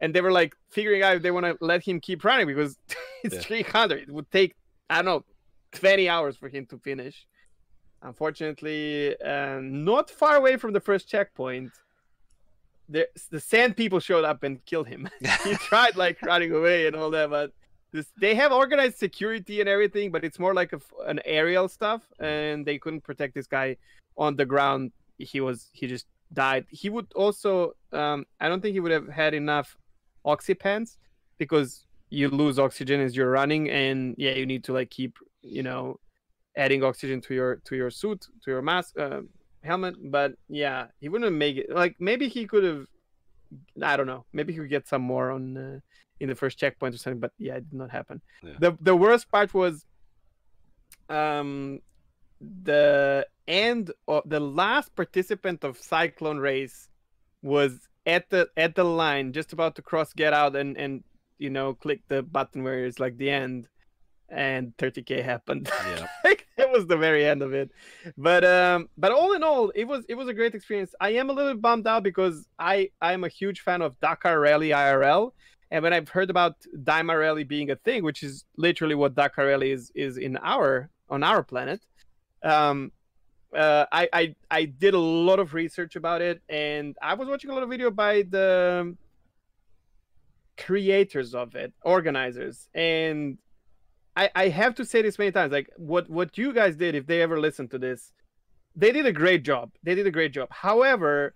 And they were like figuring out if they want to let him keep running because it's 300. It would take, I don't know, 20 hours for him to finish. Unfortunately, not far away from the first checkpoint, the sand people showed up and killed him. He tried like running away and all that, but they have organized security and everything, but it's more like an aerial stuff, and they couldn't protect this guy on the ground. He just died. He would also, I don't think he would have had enough oxypants because you lose oxygen as you're running, and you need to like keep, adding oxygen to your suit, to your mask, helmet. But he wouldn't make it. Like maybe he could have, I don't know, maybe he could get some more on in the first checkpoint or something, but it did not happen. The worst part was the end of the last participant of Cyclone race was at the line, just about to get out and click the button where it's like the end. and 30K happened. Yeah. Like, that was the very end of it. But all in all, it was a great experience. I am a little bummed out because I'm a huge fan of Dakar Rally IRL. And when I've heard about Daima Rally being a thing, which is literally what Dakar Rally is in our on our planet, um, I did a lot of research about it, and I was watching a lot of video by the creators of it, organizers, and I have to say this many times, like what you guys did, if they ever listen to this, they did a great job. They did a great job. However,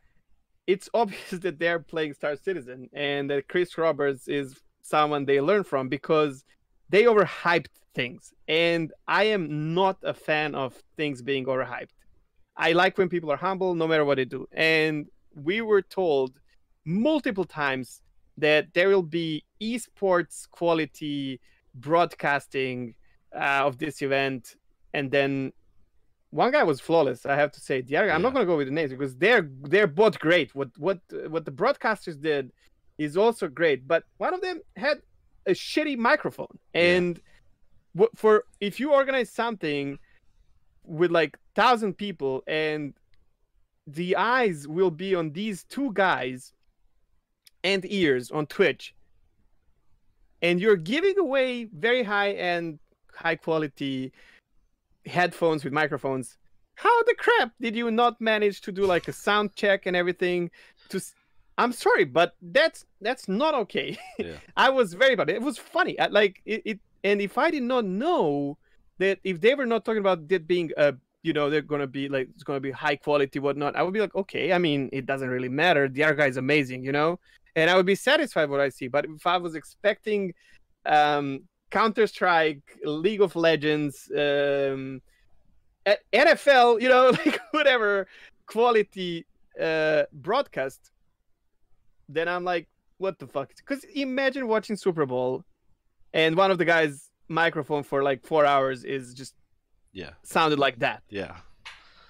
it's obvious that they're playing Star Citizen and that Chris Roberts is someone they learn from because they overhyped things. And I am not a fan of things being overhyped. I like when people are humble no matter what they do. And we were told multiple times that there will be esports quality broadcasting of this event. And then one guy was flawless, I have to say. The other guy, I'm not Yeah. going to go with the names because they're both great. What the broadcasters did is also great, but one of them had a shitty microphone. Yeah. And for if you organize something with like 1,000 people and the eyes will be on these two guys and ears on Twitch, and you're giving away very high end, high quality headphones with microphones, how the crap did you not manage to do like a sound check and everything? I'm sorry, but that's not okay. Yeah. I was very bad. It was funny. Like it, and if I did not know that if they were not talking about that being a they're gonna be like it's gonna be high quality whatnot, I would be like, okay, I mean it doesn't really matter. The other guy is amazing, and I would be satisfied with what I see. But if I was expecting Counter-Strike, League of Legends, NFL, like whatever quality broadcast, then I'm like, what the fuck? Because imagine watching Super Bowl and one of the guys' microphone for like 4 hours is just Yeah. sounded like that. Yeah.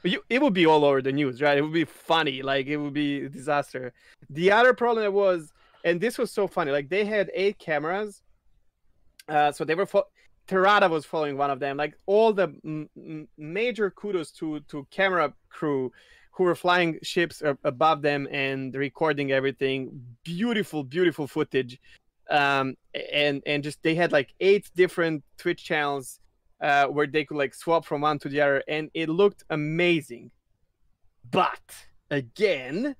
It would be all over the news, right? It would be funny, like it would be a disaster. The other problem was, and this was so funny, like they had 8 cameras, so they were Terada was following one of them. Like all the major kudos to camera crew who were flying ships above them and recording everything. Beautiful, beautiful footage. And just they had like 8 different Twitch channels where they could like swap from one to the other, and it looked amazing. But again,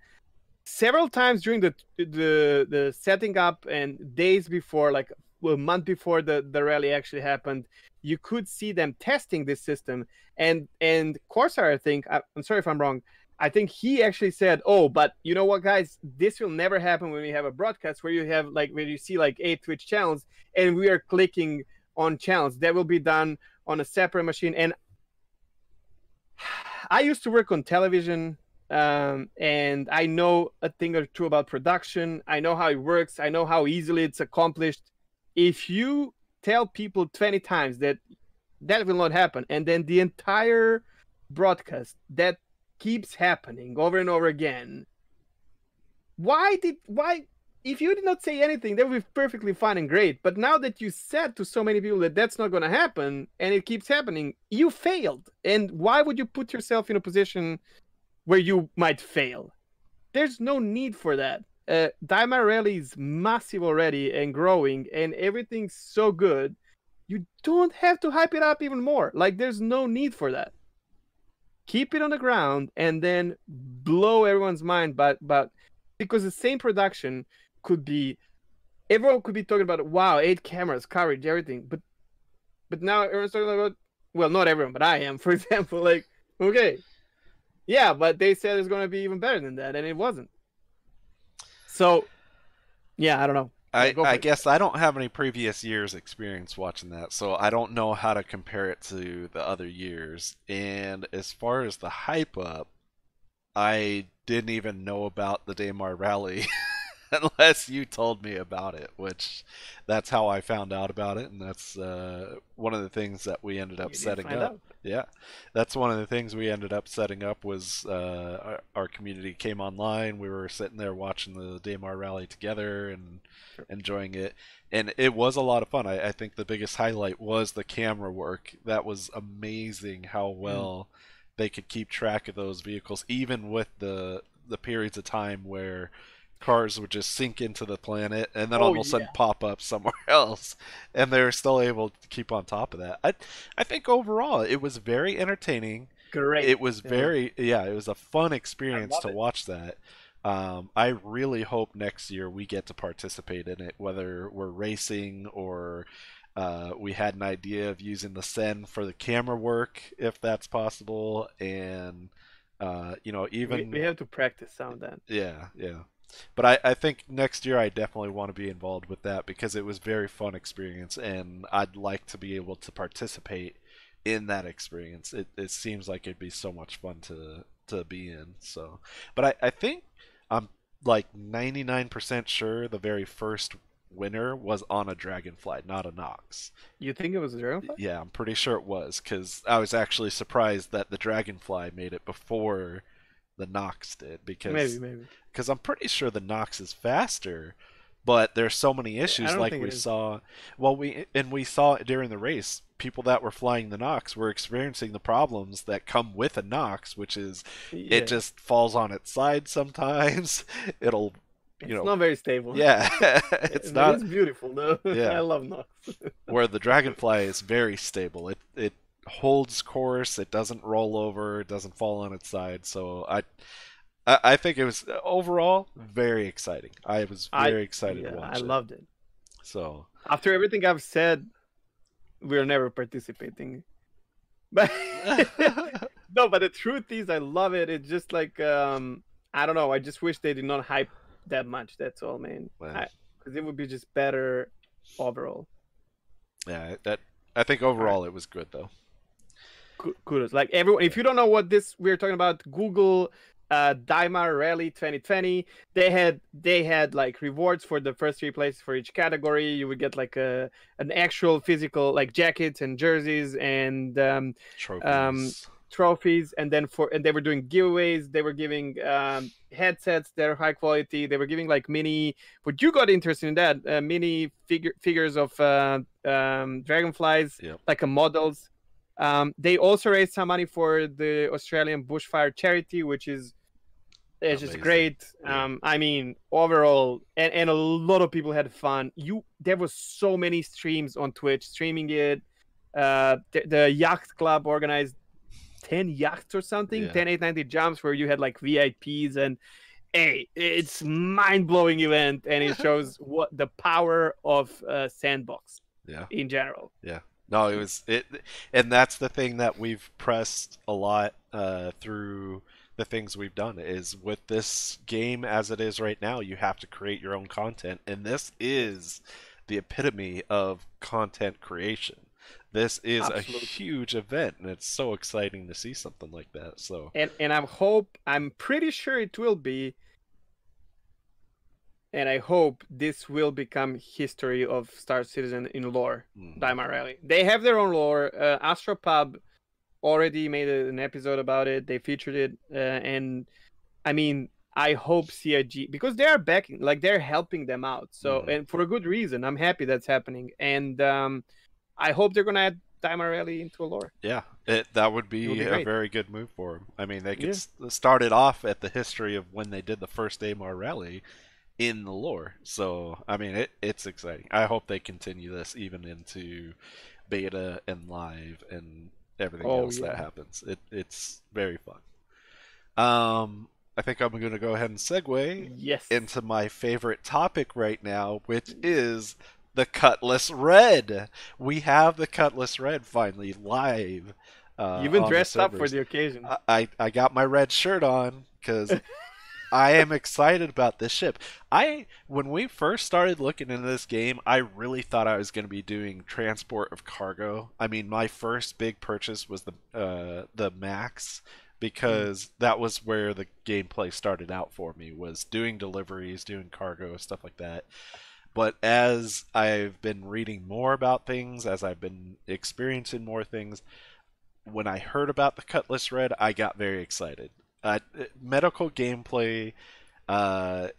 several times during the setting up and days before, like a month before the rally actually happened, you could see them testing this system. And Corsair, I think, I'm sorry if I'm wrong, I think he actually said, oh, but you know what, guys, this will never happen when we have a broadcast where you have like where you see like 8 Twitch channels and we are clicking on channels. That will be done on a separate machine. And I used to work on television, and I know a thing or two about production. I know how it works. I know how easily it's accomplished. If you tell people 20 times that will not happen, and then the entire broadcast that keeps happening over and over again, why if you did not say anything, that would be perfectly fine and great. But now that you said to so many people that that's not going to happen and it keeps happening, you failed. And why would you put yourself in a position where you might fail? There's no need for that. Daima Rally is massive already and growing, and everything's so good. You don't have to hype it up even more. Like, there's no need for that. Keep it on the ground and then blow everyone's mind. But because the same production could be, everyone could be talking about, wow, 8 cameras, coverage, everything. But now everyone's talking about, well, not everyone, but I am, for example, like, okay, yeah, but they said it's going to be even better than that, and it wasn't. So, yeah, I don't know. Yeah, go for I it. guess I don't have any previous years experience watching that, so I don't know how to compare it to the other years. And as far as the hype up, I didn't even know about the Daymar rally unless you told me about it, which that's how I found out about it, and that's one of the things that we ended up You did setting find up. out. Yeah, that's one of the things we ended up setting up was our community came online. We were sitting there watching the Daymar rally together and Sure. enjoying it, and it was a lot of fun. I think the biggest highlight was the camera work. That was amazing how Mm. well they could keep track of those vehicles, even with the periods of time where cars would just sink into the planet and then all Oh of a sudden yeah, pop up somewhere else, and they were still able to keep on top of that. I think overall it was very entertaining. great. It was Yeah, very, yeah, it was a fun I experience love to it. watch that. I really hope next year we get to participate in it, whether we're racing or we had an idea of using the Sen for the camera work, if that's possible, and We even have to practice some of that. yeah, yeah. But I think next year I definitely want to be involved with that because it was very fun experience and I'd like to be able to participate in that experience. It seems like it'd be so much fun to be in. So, but I think I'm like 99% sure the very first winner was on a dragonfly, not a Nox. You think it was a dragonfly? Yeah, I'm pretty sure it was because I was actually surprised that the dragonfly made it before the Nox did Maybe, because maybe. I'm pretty sure the Nox is faster, but there's so many I issues don't like think we it is. saw. Well, we saw it during the race. People that were flying the Nox were experiencing the problems that come with a Nox, which is it Yeah, just falls on its side sometimes. It'll, you it's know, not very stable. yeah, it's But not. it's beautiful though. I Yeah, love Nox. where the dragonfly is very stable. It holds course. It doesn't roll over. It doesn't fall on its side. So I think it was overall very exciting. I was I very excited to Yeah, I watch it. loved it. So After everything I've said, we're never participating. But no, but the truth is I love it. It's just like I don't know, I just wish they did not hype that much. That's all, man. well, I Because it would be just better overall. yeah, that I think All right. overall it was good though. Kudos. Like everyone, if you don't know what this we're talking about, Google Daimar Rally 2020. They had like rewards for the first three places for each category. You would get like an actual physical like jackets and jerseys and um, Trophies. trophies. And then they were doing giveaways. They were giving headsets that are high quality. They were giving like mini. But you got interested in that mini figures of dragonflies, Yep. like models. They also raised some money for the Australian bushfire charity, which is it's just Amazing. great. Yeah. I mean, overall, and a lot of people had fun. There was so many streams on Twitch streaming it. The yacht club organized 10 yachts or something, Yeah. 10 890 jumps where you had like VIPs and hey, it's mind-blowing event and it shows what the power of sandbox Yeah. in general. Yeah. No, it was it, and that's the thing that we've pressed a lot through the things we've done is with this game as it is right now, you have to create your own content, and this Yes, is the epitome of content creation. This is a absolutely. huge event, and it's so exciting to see something like that. So, And I'm pretty sure it will be, and I hope this will become history of Star Citizen in lore. mhm. Daimar Rally. They have their own lore. Astropub already made an episode about it. They featured it, and I mean, I hope CIG because they are backing, like they're helping them out. So, Mhm. and for a good reason. I'm happy that's happening, and I hope they're gonna add Daimar Rally into a lore. Yeah, that would It would be be a great. very good move for them. I mean, they could Yeah. start it off at the history of when they did the first AMR rally in the lore. So, I mean, it's exciting. I hope they continue this even into beta and live and everything Oh else that yeah. happens. It's very fun. I think I'm going to go ahead and segue Yes. into my favorite topic right now, which is the Cutlass Red. We have the Cutlass Red finally live You even on the dressed up for servers. the occasion. I got my red shirt on because I am excited about this ship. When we first started looking into this game, I really thought I was going to be doing transport of cargo. I mean, my first big purchase was the Max Mm. because that was where the gameplay started out for me, was doing deliveries, doing cargo, stuff like that. But as I've been reading more about things, as I've been experiencing more things, when I heard about the Cutlass Red, I got very excited. Medical gameplay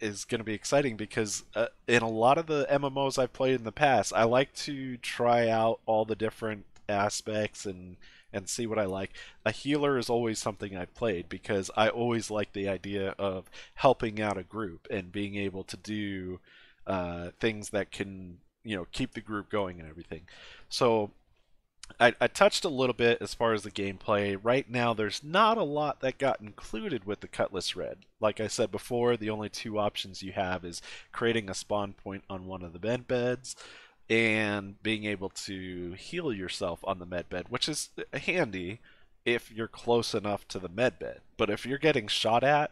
is going to be exciting because in a lot of the MMOs I've played in the past, I like to try out all the different aspects and see what I like. A healer is always something I've played because I always like the idea of helping out a group and being able to do things that can keep the group going and everything. So I touched a little bit as far as the gameplay. Right now, there's not a lot that got included with the Cutlass Red. Like I said before, the only two options you have is creating a spawn point on one of the med beds and being able to heal yourself on the med bed, which is handy if you're close enough to the med bed. But if you're getting shot at,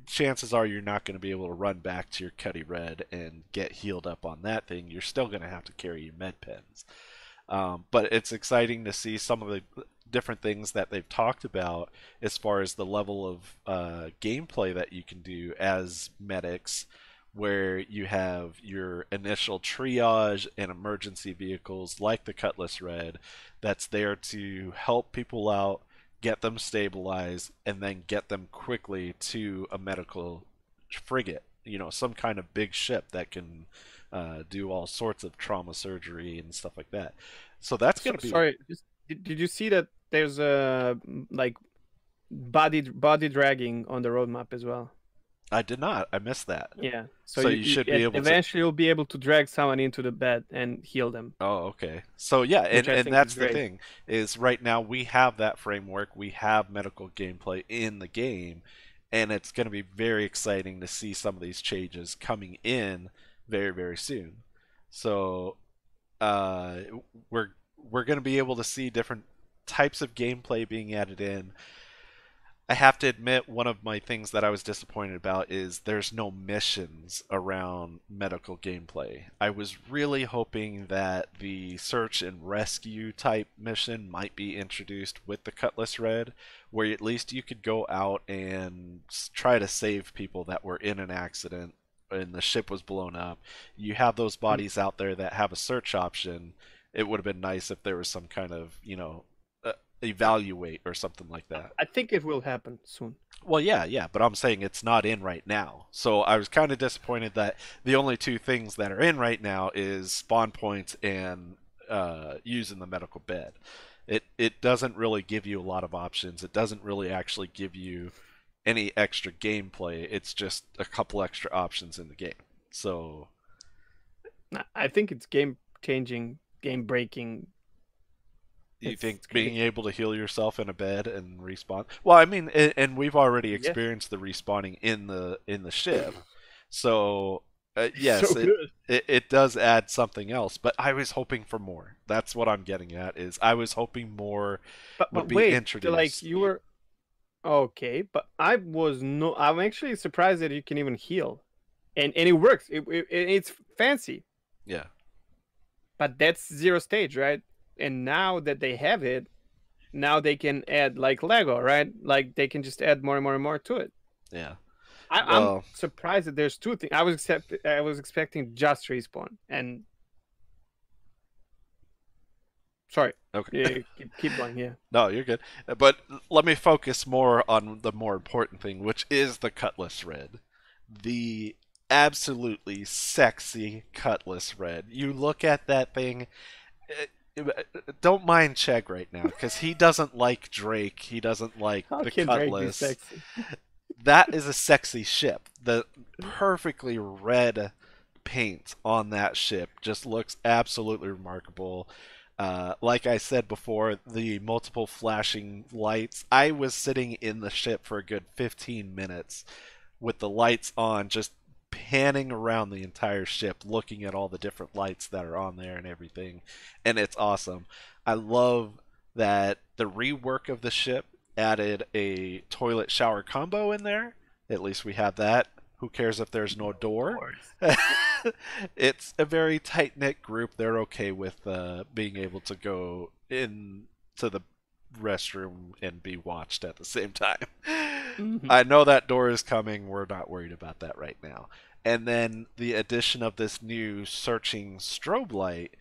chances are you're not going to be able to run back to your Cutty Red and get healed up on that thing. You're still going to have to carry your med pens. But it's exciting to see some of the different things that they've talked about as far as the level of gameplay that you can do as medics, where you have your initial triage and emergency vehicles like the Cutlass Red that's there to help people out, get them stabilized, and then get them quickly to a medical frigate. Some kind of big ship that can do all sorts of trauma surgery and stuff like that. So that's So going to be. sorry, did you see that there's a like body dragging on the roadmap as well? I did not. I missed that. Yeah. So So you should be able to. eventually you'll be able to drag someone into the bed and heal them, Oh, okay. So yeah, which I and think is that's the great. thing is right now we have that framework. We have medical gameplay in the game, and it's going to be very exciting to see some of these changes coming in very very soon. So uh, we're we're going to be able to see different types of gameplay being added in. I have to admit, one of my things that I was disappointed about is there's no missions around medical gameplay. I was really hoping that the search and rescue type mission might be introduced with the Cutlass Red, where at least you could go out and try to save people that were in an accident and the ship was blown up. You have those Mm. bodies out there that have a search option. It would have been nice if there was some kind of, evaluate or something like that. I think it will happen soon. Well, yeah, yeah, but I'm saying it's not in right now. So I was kind of disappointed that the only two things that are in right now is spawn points and using the medical bed. It doesn't really give you a lot of options. It doesn't really actually give you any extra gameplay. It's just a couple extra options in the game. So I think it's game changing, game breaking. you think It's gonna being be able to heal yourself in a bed and respawn? Well, I mean, and we've already yes, experienced the respawning in the ship, so it's so yes, good. it does add something else. But I was hoping for more. That's what I'm getting at. Is I was hoping more would But be wait, like introduced. you were okay, but I was no. I'm actually surprised that you can even heal, and it works. It's fancy, Yeah, but that's zero stage, right? And now that they have it, now they can add like Lego, right? Like they can just add more and more and more to it. yeah. I'm Well, surprised that there's two things. I was expecting just respawn. And sorry, okay. yeah, keep going. Yeah. No, you're good. But let me focus more on the more important thing, which is the Cutlass Red. The absolutely sexy Cutlass Red. You look at that thing. Don't mind Chegg right now because he doesn't like Drake. He doesn't like How the can Drake be Cutlass. sexy? That is a sexy ship. The perfectly red paint on that ship just looks absolutely remarkable. Like I said before, the multiple flashing lights. I was sitting in the ship for a good 15 minutes with the lights on, just panning around the entire ship, looking at all the different lights that are on there and everything. And it's awesome. I love that the rework of the ship added a toilet shower combo in there. At least we have that. Who cares if there's no Of door? course. It's a very tight knit group. They're okay with being able to go in to the restroom and be watched at the same time. Hmm. I know that door is coming. We're not worried about that right now. And then the addition of this new searching strobe light,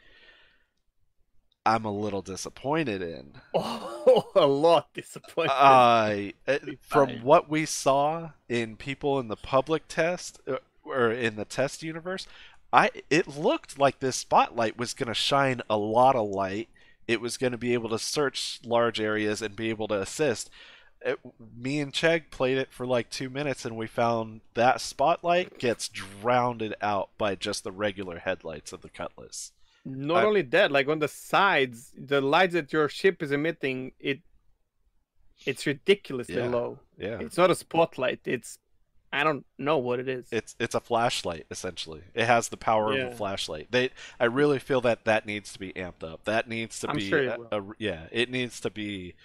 I'm a little disappointed in. Oh, a lot disappointed. I Big from time. what we saw in people in the public test or in the test universe, I it looked like this spotlight was going to shine a lot of light. It was going to be able to search large areas and be able to assist. Me and Chegg played it for like 2 minutes, and we found that spotlight gets drowned out by just the regular headlights of the Cutlass. Not I, only that, like on the sides, the lights that your ship is emitting, it's ridiculously yeah, low. yeah. It's not a spotlight. It's I don't know what it is. It's a flashlight essentially. It has the power of a Yeah, flashlight. I really feel that that needs to be amped up. That needs to I'm be sure it will. yeah, it needs to be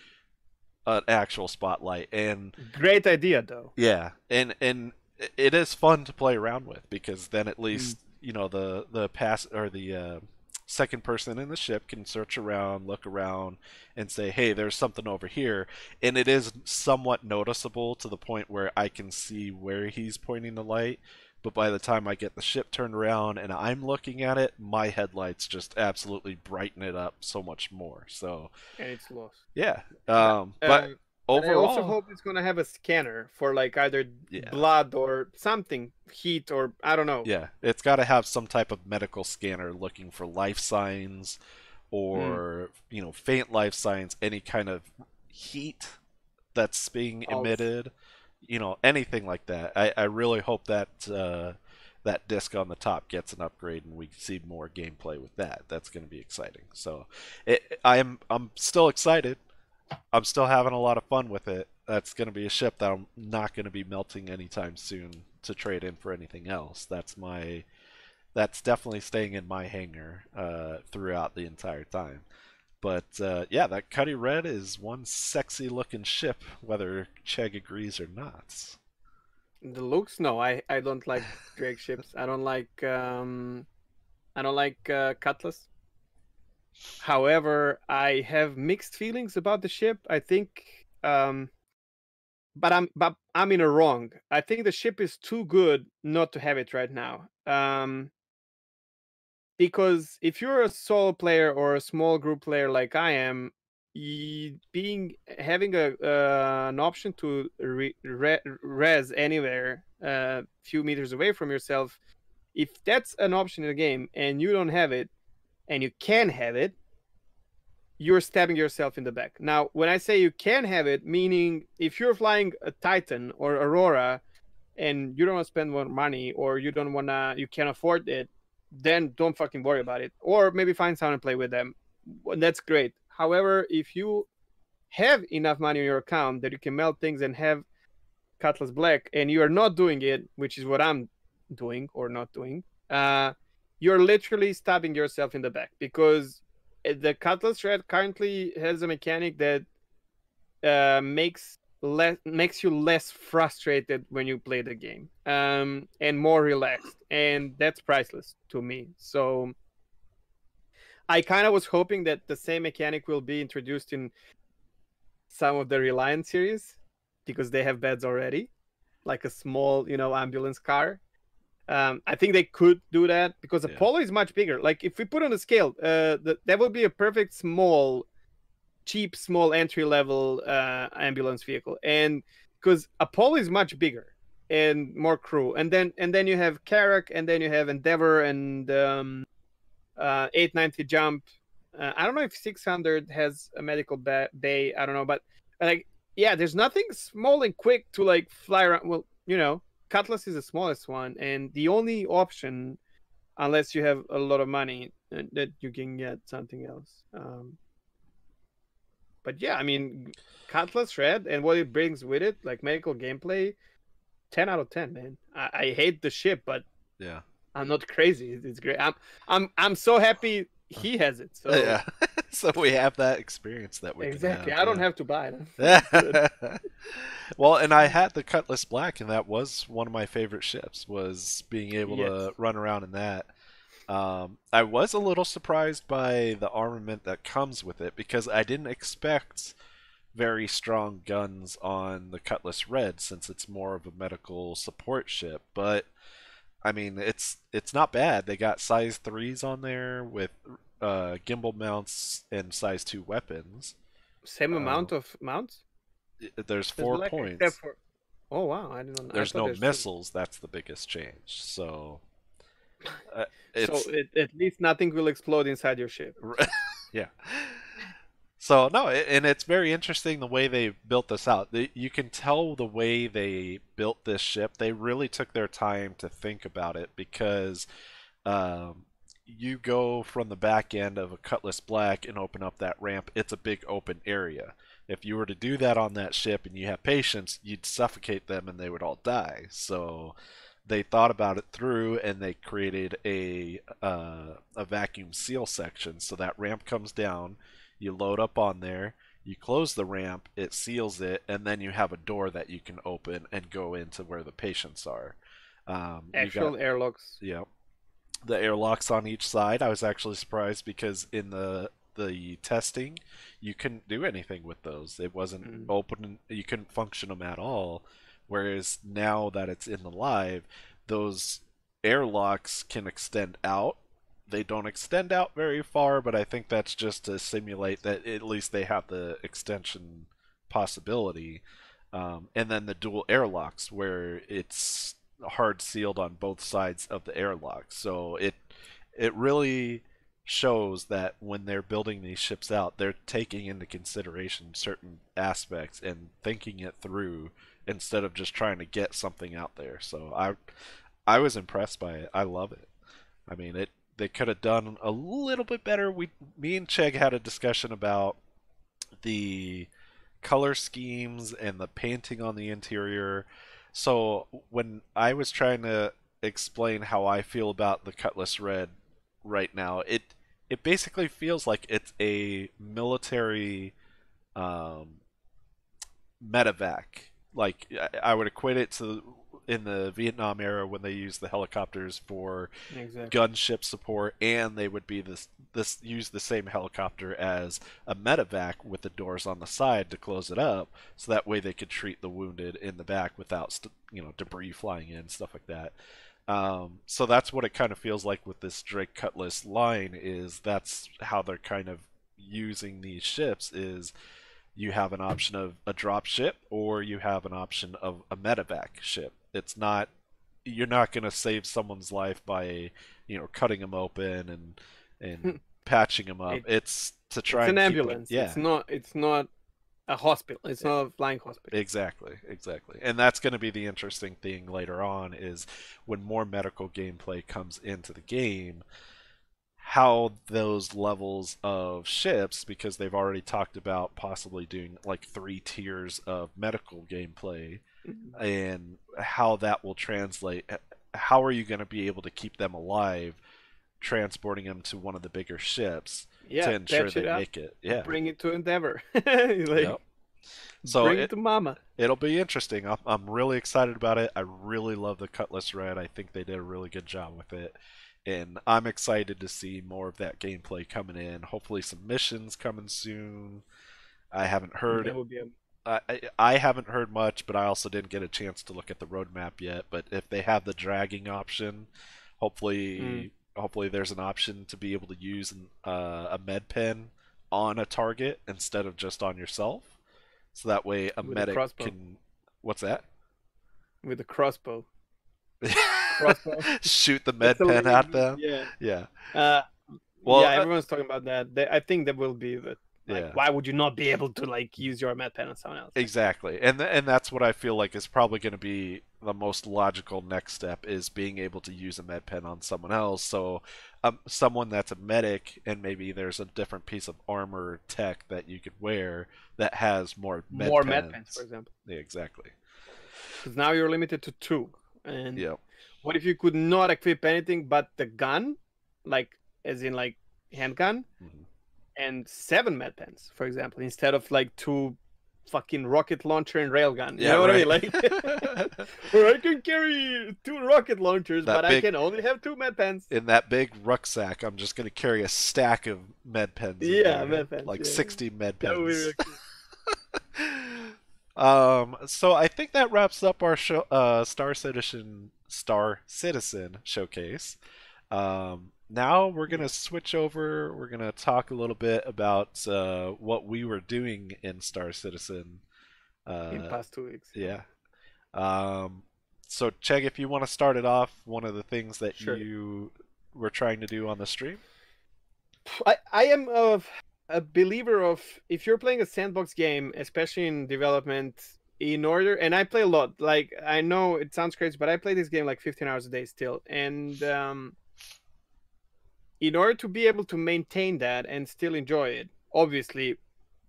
an actual spotlight. And Great idea, though. yeah, and it is fun to play around with because then at Mm. least the pass or the second person in the ship can search around, look around, and say, "Hey, there's something over here," and it is somewhat noticeable to the point where I can see where he's pointing the light. But by the time I get the ship turned around and I'm looking at it, my headlights just absolutely brighten it up so much more. So And it's lost. yeah, But but but I also overall, hope it's gonna have a scanner for like either yeah. blood or something, heat or I don't know. Yeah, it's got to have some type of medical scanner looking for life signs Mm. or, faint life signs, any kind of heat that's being Also, emitted, anything like that. I really hope that that disc on the top gets an upgrade and we see more gameplay with that. That's going to be exciting. So, I'm still excited. I'm still having a lot of fun with it. That's going to be a ship that I'm not going to be melting anytime soon to trade in for anything else. That's definitely staying in my hangar throughout the entire time. But yeah, that Cuddy Red is one sexy looking ship, whether Chegg agrees or not. the looks, no, I don't like Drake ships. I don't like Cutlass. However, I have mixed feelings about the ship. I think but I'm in a wrong. I think the ship is too good not to have it right now. Because if you're a solo player or a small group player like I am, being having an option to res anywhere a few meters away from yourself, if that's an option in the game and you don't have it and you can have it, you're stabbing yourself in the back. Now, when I say you can have it, meaning if you're flying a Titan or Aurora and you don't want to spend more money or you can't afford it, then don't fucking worry about it. Or maybe find someone and play with them. Well, that's great. However, if you have enough money in your account that you can melt things and have Cutlass Black and you are not doing it, which is what I'm doing or not doing, you're literally stabbing yourself in the back because the Cutlass Red currently has a mechanic that makes you less frustrated when you play the game, and more relaxed, and that's priceless to me. So I kind of was hoping that the same mechanic will be introduced in some of the Reliant series because they have beds already, like a small, ambulance car. I think they could do that because Yeah, Apollo is much bigger. Like if we put on a scale, that would be a perfect cheap, small entry level ambulance vehicle, and because Apollo is much bigger and more crew, and then you have Carrack, and then you have Endeavor and 890 jump. I don't know if 600 has a medical bay. I don't know, but like, yeah, there's nothing small and quick to like fly around. Well, Cutlass is the smallest one, and the only option, unless you have a lot of money, that you can get something else. But yeah, I mean, Cutlass Red and what it brings with it, like medical gameplay, 10 out of 10, man. I hate the ship, but yeah, I'm not crazy. It's great. I'm so happy he has it. So yeah. So we have that experience that we can exactly, have. I don't Yeah. have to buy it. It's good. Well, and I had the Cutlass Black, and that was one of my favorite ships. Was being able Yes. to run around in that. I was a little surprised by the armament that comes with it because I didn't expect. very strong guns on the Cutlass Red since it's more of a medical support ship. But I mean, it's not bad. They got size threes on there with gimbal mounts and size two weapons. Same Uh, amount of mounts there's as four Black, except points. for. Oh wow, I didn't know. I There's thought no there's two. missiles. That's the biggest change. So So it's at least nothing will explode inside your ship. yeah. So no, and it's very interesting the way they built this out. You can tell the way they built this ship. They really took their time to think about it because um, you go from the back end of a Cutlass Black and open up that ramp. It's a big open area. If you were to do that on that ship and you have patients, you'd suffocate them and they would all die. So they thought about it through and they created a vacuum seal section. So that ramp comes down, you load up on there, you close the ramp, it seals it, and then you have a door that you can open and go into where the patients are. You got Actual airlocks. yeah, the airlocks on each side. I was actually surprised because in the testing, you couldn't do anything with those. It wasn't Mm. open. You couldn't function them at all. Whereas now that it's in the live, those airlocks can extend out. They don't extend out very far, but I think that's just to simulate that at least they have the extension possibility. And then the dual airlocks, where it's hard sealed on both sides of the airlock. So it really shows that when they're building these ships out, they're taking into consideration certain aspects and thinking it through instead of just trying to get something out there. So I was impressed by it. I love it. I mean, it they could have done a little bit better. Me and Chegg had a discussion about the color schemes and the painting on the interior. So when I was trying to explain how I feel about the Cutlass Red right now, it basically feels like it's a military um, medevac. Like I would equate it to in the Vietnam era when they used the helicopters for Exactly. gunship support, and they would be this use the same helicopter as a medevac with the doors on the side to close it up, so that way they could treat the wounded in the back without debris flying in, stuff like that. So that's what it kind of feels like with this Drake Cutlass line. Is that's how they're kind of using these ships is you have an option of a drop ship or you have an option of a medevac ship. It's not you're not going to save someone's life by cutting them open and patching them up. it It's to try it's an and keep them. ambulance. Yeah, It's not a hospital. It's e- not a flying hospital. exactly. And that's going to be the interesting thing later on is when more medical gameplay comes into the game, how those levels of ships, because they've already talked about possibly doing like three tiers of medical gameplay, Mhm. and how that will translate. How are you going to be able to keep them alive, transporting them to one of the bigger ships to Yeah, ensure patch they it up, make it? Yeah. bring it to Endeavor. Yep. Like So bring it to Mama. it'll be interesting. I'm really excited about it. I really love the Cutlass Red. I think they did a really good job with it. And I'm excited to see more of that gameplay coming in. Hopefully, some missions coming soon. I haven't heard That would be a I haven't heard much, but I also didn't get a chance to look at the roadmap yet. But if they have the dragging option, mm, hopefully there's an option to be able to use a med pen on a target instead of just on yourself. So that way a with a medic crossbow. can what's that? With a crossbow. Crossbow. Shoot the That's med a pen really at good. them. Yeah. Yeah. Uh, Well, yeah. Everyone's talking about that. I think that will be the like. yeah. Why would you not be able to like use your med pen on someone else? Like, Exactly, and that's what I feel like is probably going to be the most logical next step is being able to use a med pen on someone else. So, someone that's a medic and maybe there's a different piece of armor tech that you could wear that has more med more med pens, for pens. example. Yeah, exactly. Because now you're limited to two. And Yeah. what if you could not equip anything but the gun, like as in like handgun, Hmm. and seven med pens, for example, instead of like two fucking rocket launcher and railgun. You Yeah. know what I mean? Right. Like, or I can carry two rocket launchers, but that I big can only have two med pens. in that big rucksack, I'm just going to carry a stack of med pens in Yeah, there, med pens. like Yeah, 60 med that would be pens. really cool. So I think that wraps up our show, Star Citizen showcase. Now we're gonna Yeah, switch over. We're gonna talk a little bit about what we were doing in Star Citizen. in Uh, past 2 weeks. Yeah, yeah. Um, so Chegg, if you want to start it off, one of the things that sure. you were trying to do on the stream. I am a believer of, if you're playing a sandbox game, especially in development, in order, and I play a lot. Like, I know it sounds crazy, but I play this game like 15 hours a day still, and in order to be able to maintain that and still enjoy it, obviously,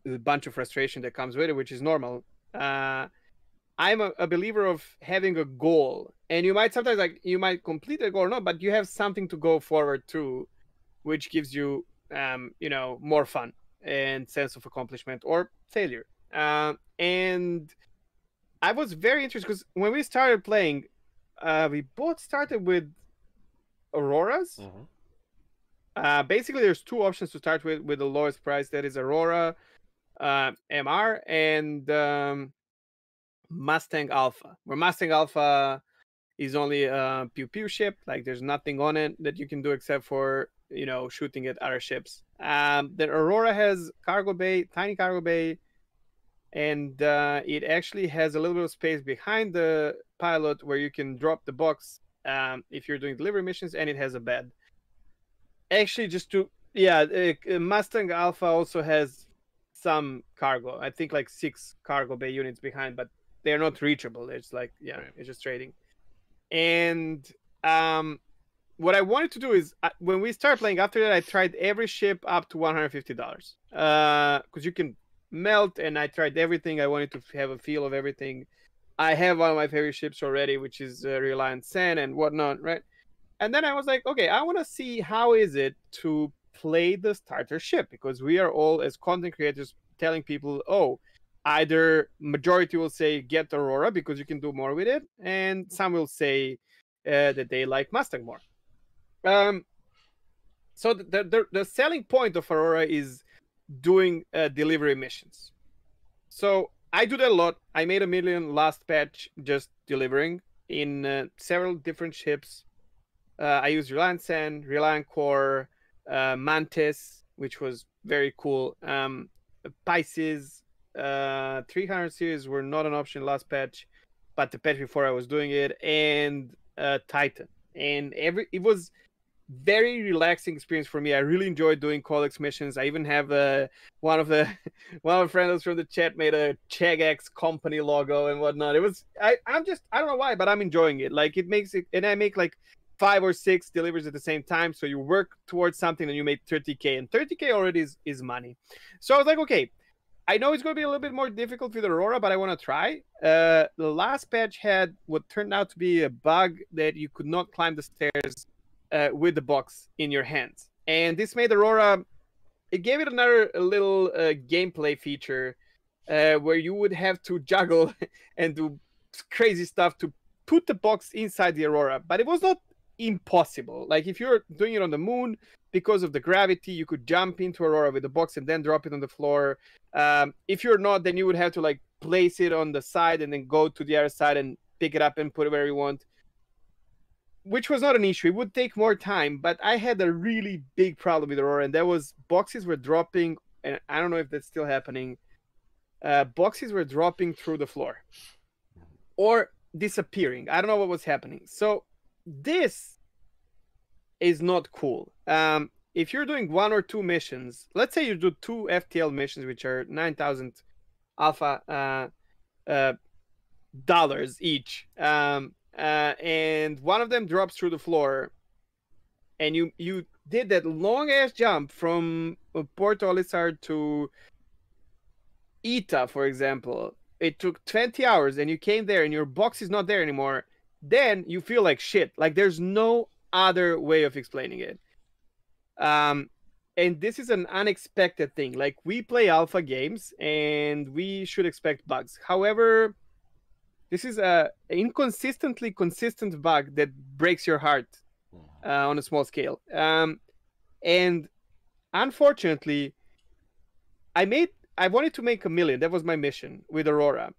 there's a bunch of frustration that comes with it, which is normal. Uh, I'm a believer of having a goal, and you might sometimes, like, you might complete a goal or not, but you have something to go forward to, which gives you more fun and sense of accomplishment or failure. And I was very interested because when we started playing, we both started with Auroras. Mm-hmm. Basically, there's two options to start with the lowest price. That is Aurora, MR, and Mustang Alpha. Where Mustang Alpha is only a pew pew ship. Like, there's nothing on it that you can do except for shooting at other ships. Then Aurora has cargo bay, tiny cargo bay, and it actually has a little bit of space behind the pilot where you can drop the box if you're doing delivery missions, and it has a bed. Actually, just to yeah, Mustang Alpha also has some cargo. I think like 6 cargo bay units behind, but they're not reachable. It's like, yeah, Right. it's just trading. And what I wanted to do is, when we started playing after that, I tried every ship up to $150 because you can melt, and I tried everything. I wanted to have a feel of everything. I have one of my favorite ships already, which is Reliant Sen and whatnot, right? And then I was like, okay, I want to see how is it to play the starter ship, because we are all, as content creators, telling people, oh, either majority will say get Aurora because you can do more with it, and some will say that they like Mustang more. Um, so the selling point of Aurora is doing delivery missions. So I do that a lot. I made 1 million last patch just delivering in several different ships. I used Reliant Sand, Reliant Core, Mantis, which was very cool. Pisces, 300 series were not an option last patch, but the patch before I was doing it, and Titan. And it was very relaxing experience for me. I really enjoyed doing Codex missions. I even have one of the one of the friends from the chat made a CheggX company logo and whatnot. It was I don't know why, but I'm enjoying it. Like, it makes it, and I make like 5 or 6 deliveries at the same time. So you work towards something and you make 30K, and 30K already is money. So I was like, okay, I know it's going to be a little bit more difficult with Aurora, but I want to try. The last patch had what turned out to be a bug that you could not climb the stairs with the box in your hands. And this made Aurora, it gave it another little gameplay feature where you would have to juggle and do crazy stuff to put the box inside the Aurora. But it was not impossible. Like, if you're doing it on the moon, because of the gravity, you could jump into Aurora with the box and then drop it on the floor. If you're not, then you would have to like place it on the side and then go to the other side and pick it up and put it where you want, which was not an issue. It would take more time, but I had a really big problem with Aurora, and that was boxes were dropping, and I don't know if that's still happening. Boxes were dropping through the floor or disappearing. I don't know what was happening. So this is not cool. If you're doing 1 or 2 missions, let's say you do 2 FTL missions, which are 9,000 alpha dollars each, and one of them drops through the floor, and you did that long ass jump from Porto Lizard to Ita, for example. It took 20 hours, and you came there, and your box is not there anymore. Then you feel like shit. Like, there's no other way of explaining it. And this is an unexpected thing. Like, we play alpha games, and we should expect bugs. However, this is a inconsistently consistent bug that breaks your heart on a small scale. And unfortunately, I wanted to make 1 million. That was my mission with Aurora.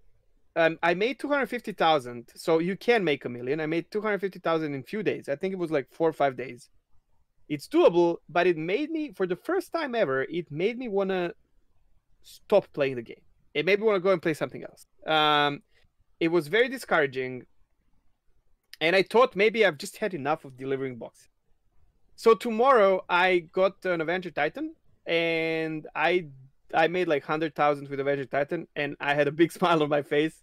I made 250,000. So you can make a million. I made 250,000 in few days. I think it was like 4 or 5 days. It's doable, but it made me, for the first time ever, it made me want to stop playing the game. It made me want to go and play something else. It was very discouraging. And I thought maybe I've just had enough of delivering boxes. So tomorrow I got an Avenger Titan, and I made like 100,000 with Avenger Titan, and I had a big smile on my face,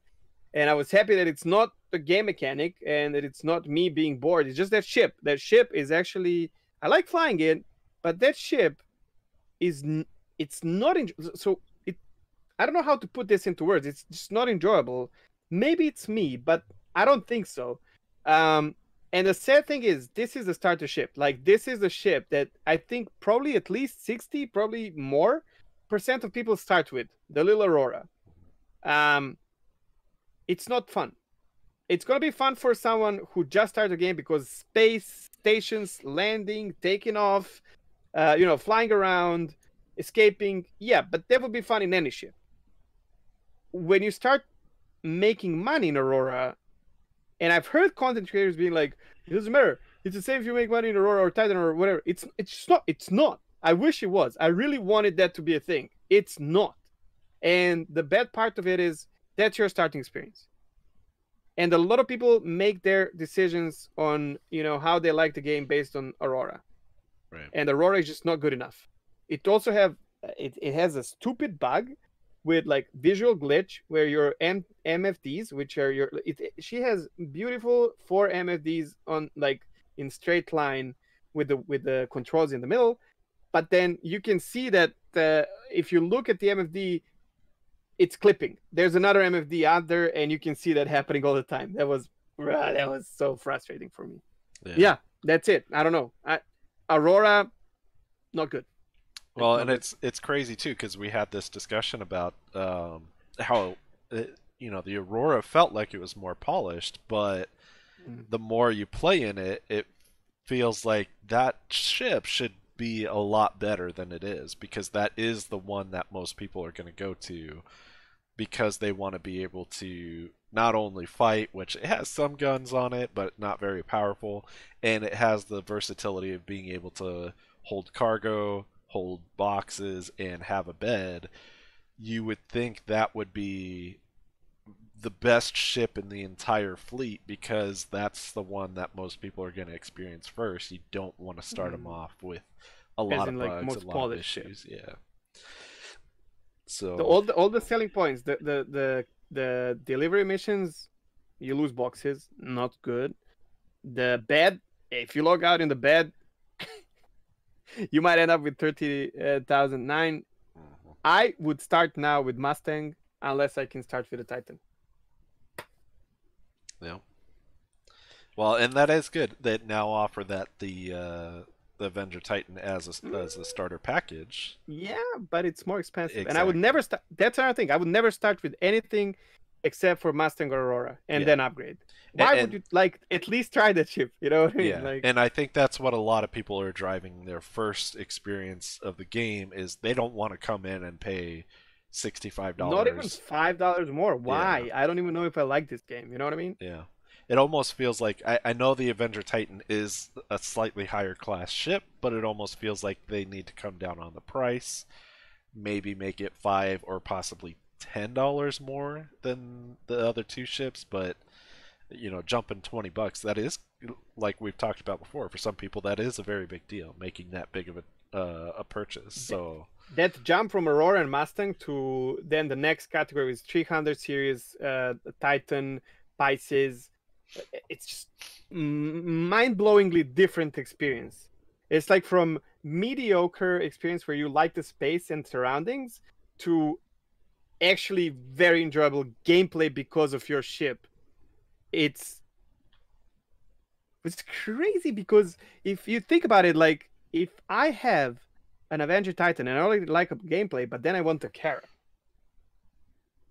and I was happy that it's not the game mechanic and that it's not me being bored. It's just that ship. That ship is actually, I like flying it, but that ship is it's not so it. I don't know how to put this into words. It's just not enjoyable. Maybe it's me, but I don't think so. And the sad thing is, this is the starter ship. Like, this is the ship that I think probably at least 60, probably more % of people start with, the little Aurora. It's not fun. It's going to be fun for someone who just started the game because space, stations, landing, taking off, flying around, escaping. Yeah, but that would be fun in any ship. When you start making money in Aurora, and I've heard content creators being like, it doesn't matter. It's the same if you make money in Aurora or Titan or whatever. It's just not. It's not. I wish it was. I really wanted that to be a thing. It's not. And the bad part of it is that's your starting experience. And a lot of people make their decisions on, how they like the game based on Aurora. Right. And Aurora is just not good enough. It also it has a stupid bug with like visual glitch where your MFDs, which are she has beautiful 4 MFDs on like in straight line with the controls in the middle, but then you can see that if you look at the MFD, it's clipping. There's another MFD out there, and you can see that happening all the time. That was so frustrating for me. Yeah, that's it. I don't know. Aurora, not good. Well, and it's crazy too because we had this discussion about how the Aurora felt like it was more polished, but the more you play in it, it feels like that ship should be a lot better than it is because that is the one that most people are going to go to because they want to be able to not only fight, which it has some guns on it, but not very powerful, and it has the versatility of being able to hold cargo, hold boxes, and have a bed. You would think that would be the best ship in the entire fleet because that's the one that most people are going to experience first. You don't want to start them off with a lot of bugs, a lot of issues. Yeah. So all the selling points, the delivery missions, you lose boxes, not good. The bed, if you log out in the bed, you might end up with 30,009. I would start now with Mustang unless I can start with a Titan. Yeah. Well, and that is good. They now offer that the Avenger Titan as a starter package. Yeah, but it's more expensive. Exactly. And I would never start. That's another thing. I would never start with anything except for Mustang or Aurora and then upgrade. Why would you at least try that ship? You know what I mean? Yeah. And I think that's what a lot of people are driving their first experience of the game is they don't want to come in and pay $65. Not even $5 more. Why? Yeah. I don't even know if I like this game. You know what I mean? Yeah. It almost feels like I know the Avenger Titan is a slightly higher class ship, but it almost feels like they need to come down on the price, maybe make it $5 or possibly $10 more than the other two ships, but jumping $20, that is, like we've talked about before, for some people that is a very big deal, making that big of a purchase. So that jump from Aurora and Mustang to then the next category is 300 series, Titan, Pisces. It's just mind-blowingly different experience. It's like from mediocre experience where you like the space and surroundings to actually very enjoyable gameplay because of your ship. It's crazy because if you think about it, like if I have an Avenger Titan and I already like a gameplay, but then I want a Kara,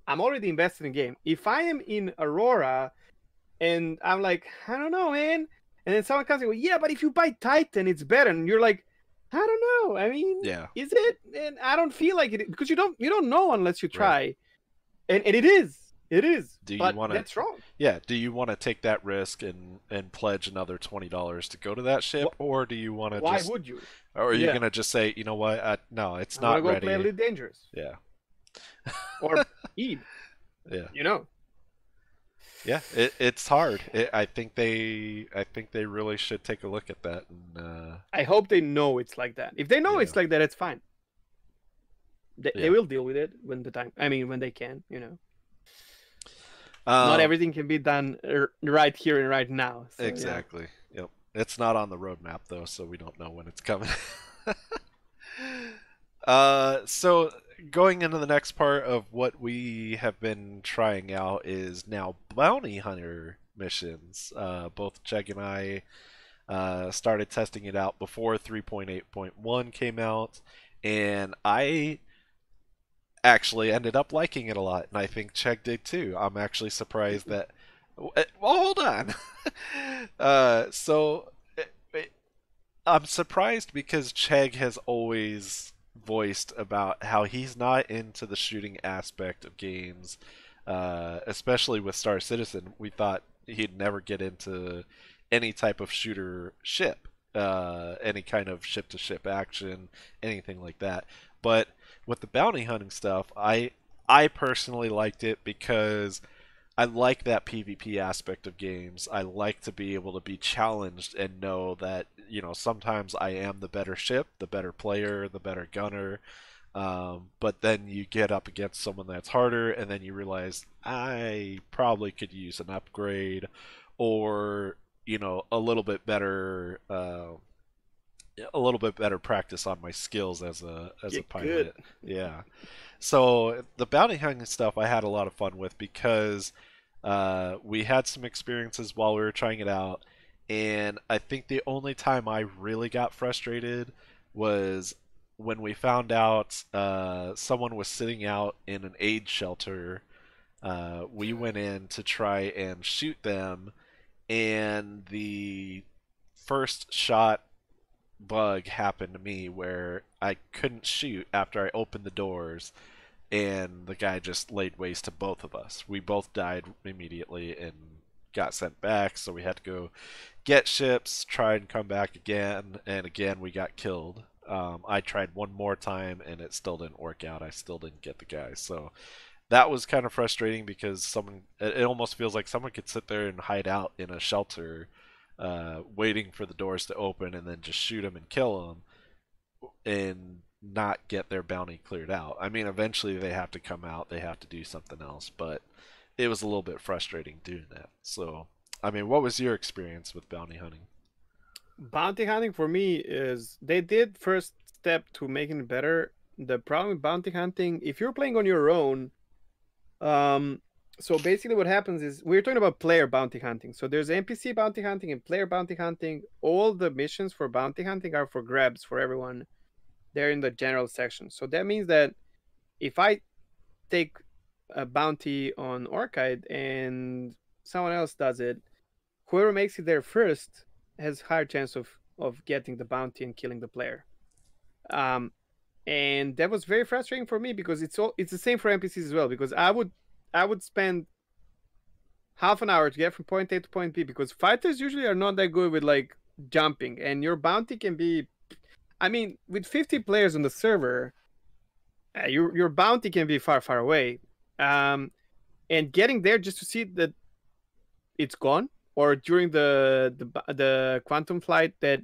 I'm already invested in the game. If I am in Aurora and I'm like, I don't know, man. And then someone comes and goes, yeah, but if you buy Titan, it's better. And you're like, I don't know. I mean, is it? And I don't feel like it because you don't know unless you try. Right. And it is. It is, Do you but want to? that's wrong. Yeah. Do you want to take that risk and pledge another $20 to go to that ship, or do you want to Why just? would you? Or are you Yeah, gonna just say, you know what? No, it's I want to not go play ready. Elite Dangerous Yeah. or Eve. Yeah. You know, Yeah. It's hard. I think they really should take a look at that. And I hope they know it's like that. If they know yeah. it's like that, it's fine. They Yeah. will deal with it when the time. I mean, when they can. You know, not Um. everything can be done right here and right now. So yeah. Exactly. Yep. It's not on the roadmap though, so we don't know when it's coming. So going into the next part of what we have been trying out is now bounty hunter missions. Both Chegg and I started testing it out before 3.8.1 came out, and I actually ended up liking it a lot, and I think Chegg did too. I'm actually surprised that. Well, hold on. So I'm surprised because Chegg has always voiced about how he's not into the shooting aspect of games, especially with Star Citizen. We thought he'd never get into any type of shooter ship, any kind of ship to ship action, anything like that. But with the bounty hunting stuff, I personally liked it because I like that PvP aspect of games. I like to be able to be challenged and know that, sometimes I am the better ship, the better player, the better gunner. But then you get up against someone that's harder, and then you realize I probably could use an upgrade or, a little bit better practice on my skills as a Get good. pilot. Yeah. So the bounty hunting stuff I had a lot of fun with because we had some experiences while we were trying it out, and I think the only time I really got frustrated was when we found out someone was sitting out in an aid shelter. We went in to try and shoot them, and the first shot bug happened to me where I couldn't shoot after I opened the doors, and the guy just laid waste to both of us. We both died immediately and got sent back, so we had to go get ships, try and come back again, and again we got killed. I tried one more time and it still didn't work out. I still didn't get the guy. So that was kind of frustrating because it almost feels like someone could sit there and hide out in a shelter, waiting for the doors to open and then just shoot him and kill him and not get their bounty cleared out. I mean, eventually they have to come out, they have to do something else, but it was a little bit frustrating doing that. So, I mean, what was your experience with bounty hunting? Bounty hunting for me is they did first step to making it better. The problem with bounty hunting, if you're playing on your own, so basically what happens is we're talking about player bounty hunting. So there's NPC bounty hunting and player bounty hunting. All the missions for bounty hunting are for grabs for everyone. They're in the general section. So that means that if I take a bounty on Orchid and someone else does it, whoever makes it there first has higher chance of getting the bounty and killing the player. And that was very frustrating for me because it's the same for NPCs as well. Because I would spend half an hour to get from point A to point B because fighters usually are not that good with like jumping, and your bounty can be. I mean, with 50 players on the server, your bounty can be far away, and getting there just to see that it's gone, or during the quantum flight that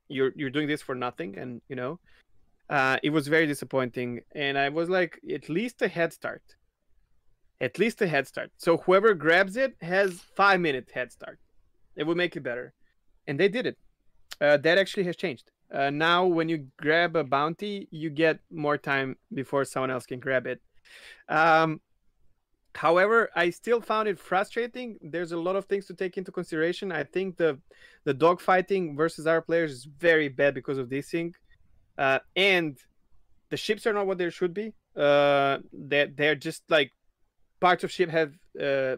you're doing this for nothing, and it was very disappointing. And I was like, at least a head start, at least a head start. So whoever grabs it has 5 minute head start. It will make it better, and they did it. That actually has changed. Now, when you grab a bounty, you get more time before someone else can grab it. Um, However, I still found it frustrating. There's a lot of things to take into consideration. I think the dogfighting versus our players is very bad because of this thing, and the ships are not what they should be. They're just like parts of ship have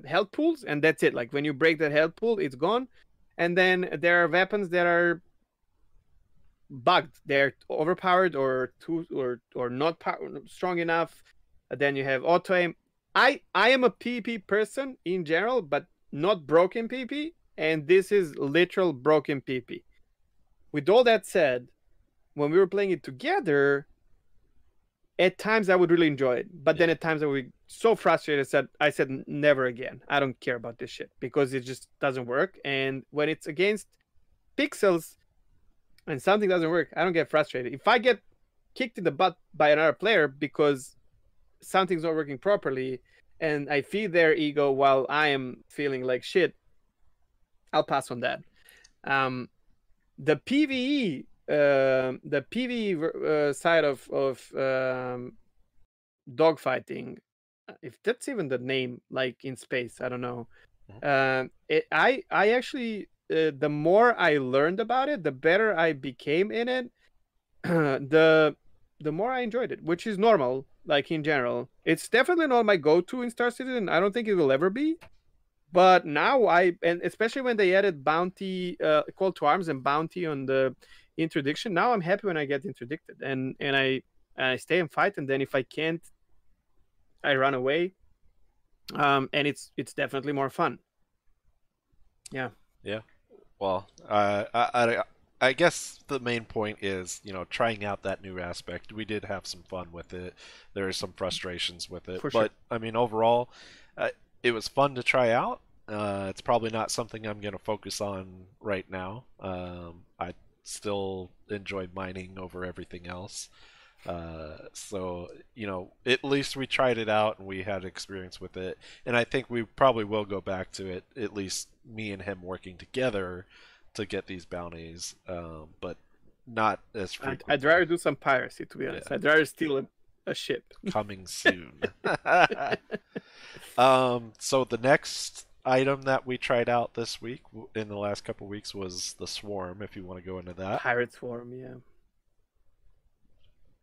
health pools, and that's it. Like when you break that health pool, it's gone. And then there are weapons that are bugged. They're overpowered or too or not strong enough. Then you have auto aim. I am a PvP person in general, but not broken PvP, and this is literal broken PvP. With all that said, when we were playing it together, at times I would really enjoy it, but then Yeah. at times I would be so frustrated that I said never again. I don't care about this shit because it just doesn't work. And when it's against pixels and something doesn't work, I don't get frustrated. If I get kicked in the butt by another player because something's not working properly and I feed their ego while I am feeling like shit, I'll pass on that. Um, the PVE side of dogfighting, if that's even the name, like in space, I don't know. Mhm. I actually the more I learned about it, the better I became in it. The more I enjoyed it, which is normal, like in general. It's definitely not my go-to in Star Citizen. I don't think it will ever be. But now and especially when they added bounty, call to arms and bounty on the interdiction. Now I'm happy when I get interdicted, and I stay and fight, and then if I can't, I run away. And it's definitely more fun. Yeah. Yeah. Well, I guess the main point is, trying out that new aspect. We did have some fun with it. There are some frustrations with it, For but sure. I mean, overall, it was fun to try out. It's probably not something I'm going to focus on right now. I still enjoy mining over everything else. So, at least we tried it out and we had experience with it. And I think we probably will go back to it, at least me and him working together to get these bounties, but not as I'd frequently. rather do some piracy, to be honest. Yeah, I'd rather steal a ship. coming soon. So the next item that we tried out this week in the last couple weeks was the Swarm, if you want to go into that. Pirate Swarm, yeah.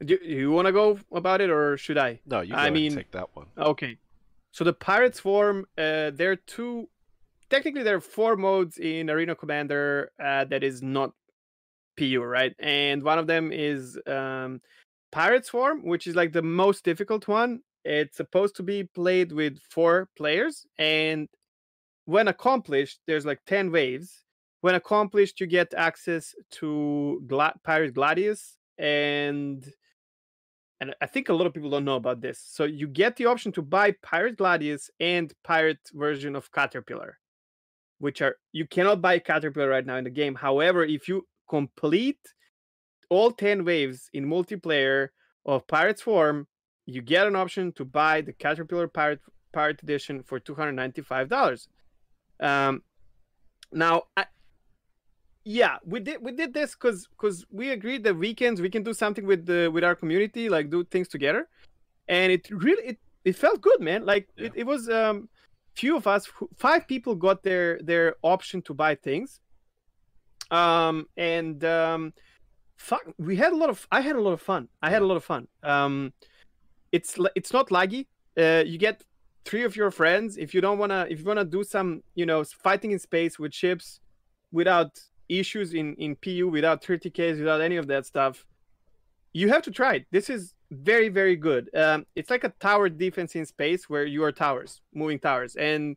Do you want to go about it, or should I? No, you go I ahead and mean, take that one. okay. So the Pirate Swarm, there are technically there are four modes in Arena Commander that is not PU, right? And one of them is Pirate Swarm, which is like the most difficult one. It's supposed to be played with 4 players, and when accomplished, there's like 10 waves. When accomplished, you get access to Pirate Gladius, and I think a lot of people don't know about this. So you get the option to buy Pirate Gladius and Pirate version of Caterpillar, which are you cannot buy Caterpillar right now in the game. However, if you complete all 10 waves in multiplayer of Pirate Swarm, you get an option to buy the Caterpillar Pirate Edition for $295. Um, now, yeah, we did this because we agreed that weekends we can do something with our community, like do things together, and it felt good, man. Like Yeah. it was few of us, 5 people got their option to buy things, and fuck, I had a lot of fun. I had Yeah. a lot of fun. It's not laggy. You get 3 of your friends if you wanna do some fighting in space with ships without issues in PU, without 30Ks, without any of that stuff. You have to try it. This is very, very good. It's like a tower defense in space where you are towers, moving towers, and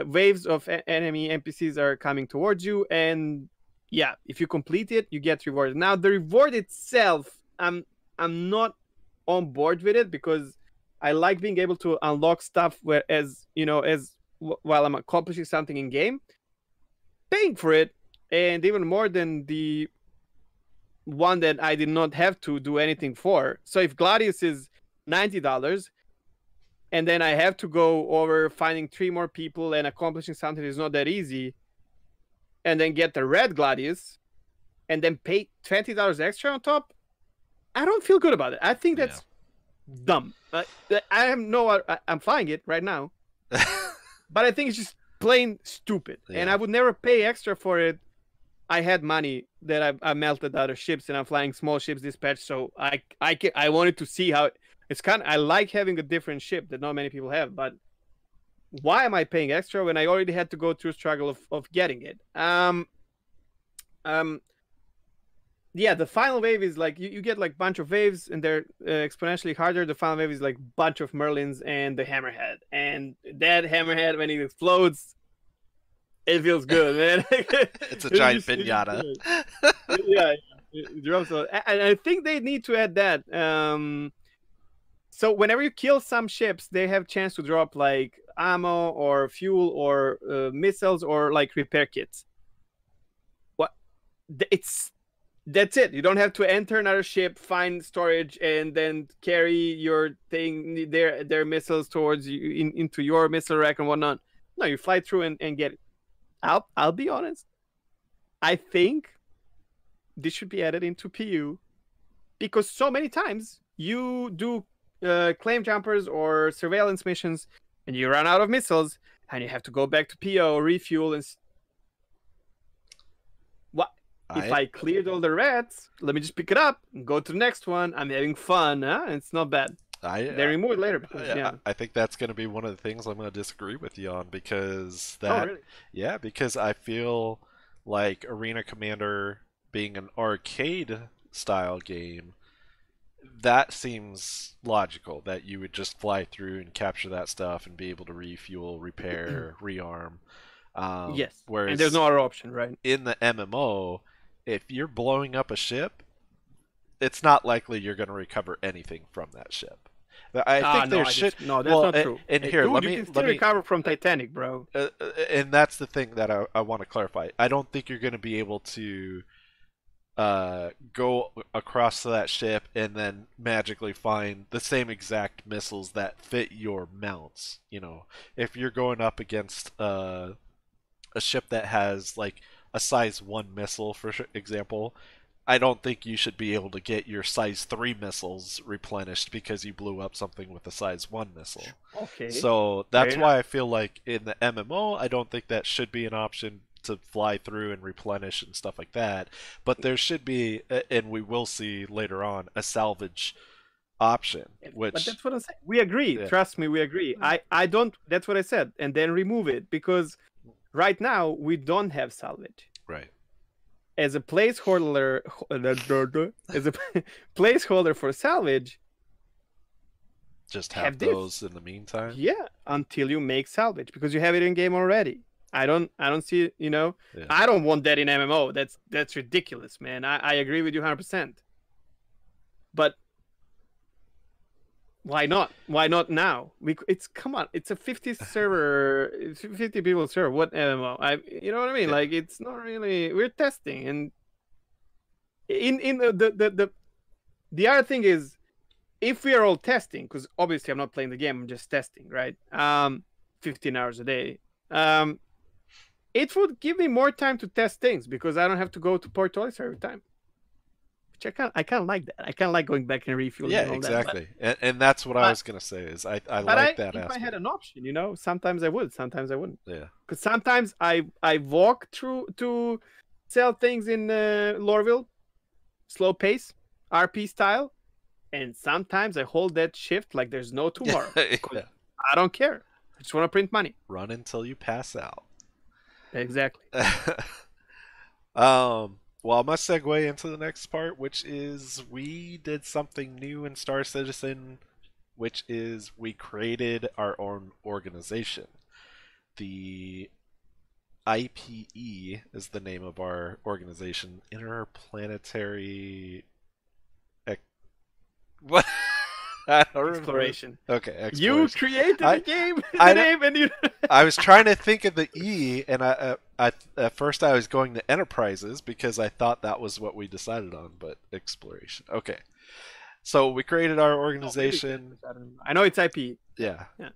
waves of enemy NPCs are coming towards you. And yeah, if you complete it, you get rewarded. Now, the reward itself, I'm not on board with it because I like being able to unlock stuff while I'm accomplishing something in game, paying for it, and even more than the one that I did not have to do anything for. So if Gladius is $90 and then I have to go over finding 3 more people and accomplishing something that is not that easy, and then get the red Gladius and then pay $20 extra on top, I don't feel good about it. I think Yeah. that's dumb. I'm flying it right now, but I think it's just plain stupid. And Yeah. I would never pay extra for it. I had money that I melted out of ships, and I'm flying small ships dispatch. So I wanted to see how it's I like having a different ship that not many people have. But why am I paying extra when I already had to go through struggle of getting it? Um, yeah, the final wave is like you get like bunch of waves and they're exponentially harder. The final wave is like bunch of Merlins and the Hammerhead, and that Hammerhead when it explodes, it feels good, man. It's a giant It just pinata. good. Yeah, it drops a lot. And I think they need to add that. So whenever you kill some ships, they have chance to drop like ammo or fuel or missiles or like repair kits. What? It's That's it. You don't have to enter another ship, find storage, and then carry your thing, their missiles towards you into your missile rack and whatnot. No, you fly through and get it. I'll be honest. I think this should be added into PU because so many times you do claim jumpers or surveillance missions and you run out of missiles and you have to go back to PO, refuel, and what if I I cleared all the rats? Let me just pick it up and go to the next one. I'm having fun, huh? It's not bad. They I remove it later because yeah. I think that's going to be one of the things I'm going to disagree with you on because Oh that really? yeah, because I feel like Arena Commander being an arcade style game, that seems logical that you would just fly through and capture that stuff and be able to refuel, repair, rearm. Yes. And there's Whereas no other option, right? in the MMO, if you're blowing up a ship, it's not likely you're going to recover anything from that ship. I Ah, think no, there should no, that's well, not true. and Hey, here dude, you can let still me recover from Titanic, bro. and that's the thing that I want to clarify. I don't think you're going to be able to go across to that ship and then magically find the same exact missiles that fit your mounts. You know, if you're going up against a ship that has like a size 1 missile, for example, I don't think you should be able to get your size 3 missiles replenished because you blew up something with a size 1 missile. Okay. So Fair that's enough. why I feel like in the MMO, I don't think that should be an option to fly through and replenish and stuff like that. But there should be, and we will see later on, a salvage option, But which, that's what I said. We agree. yeah, Trust me, we agree. I don't. That's what I said. And then remove it because right now we don't have salvage right. as a placeholder. As a placeholder for salvage, Just have have this. those in the meantime. Yeah, until you make salvage because you have it in game already. I don't see, Yeah. I don't want that in MMO. That's ridiculous, man. I agree with you 100%. But why not? Why not now? It's come on. It's a 50 server, it's 50 people server. What MMO? You know what I mean? Yeah. Like it's not really. We're testing, and in the other thing is, if we are all testing, because obviously I'm not playing the game, I'm just testing, right? 15 hours a day. It would give me more time to test things because I don't have to go to Port Olis every time. Which I kind of like that. I kind of like going back and refueling Yeah, and all that. exactly. And that's what I But was gonna say is I but like that if I aspect. had an option, sometimes I would, sometimes I wouldn't. Yeah. Because sometimes I walk through to sell things in Lorville, slow pace, RP style, and sometimes I hold that shift like there's no tomorrow. Yeah. I don't care. I just want to print money. Run until you pass out. Exactly. Well, I'm gonna segue into the next part, which is we did something new in Star Citizen, which is we created our own organization. The IPE is the name of our organization, Interplanetary. What? I don't remember. Exploration. Okay, You exploration. created the I game, the I name, and you. I was trying to think of the E, and at first I was going to enterprises because I thought that was what we decided on, but exploration. Okay, so we created our Oh, maybe organization. I know it's IP. Yeah, Yeah.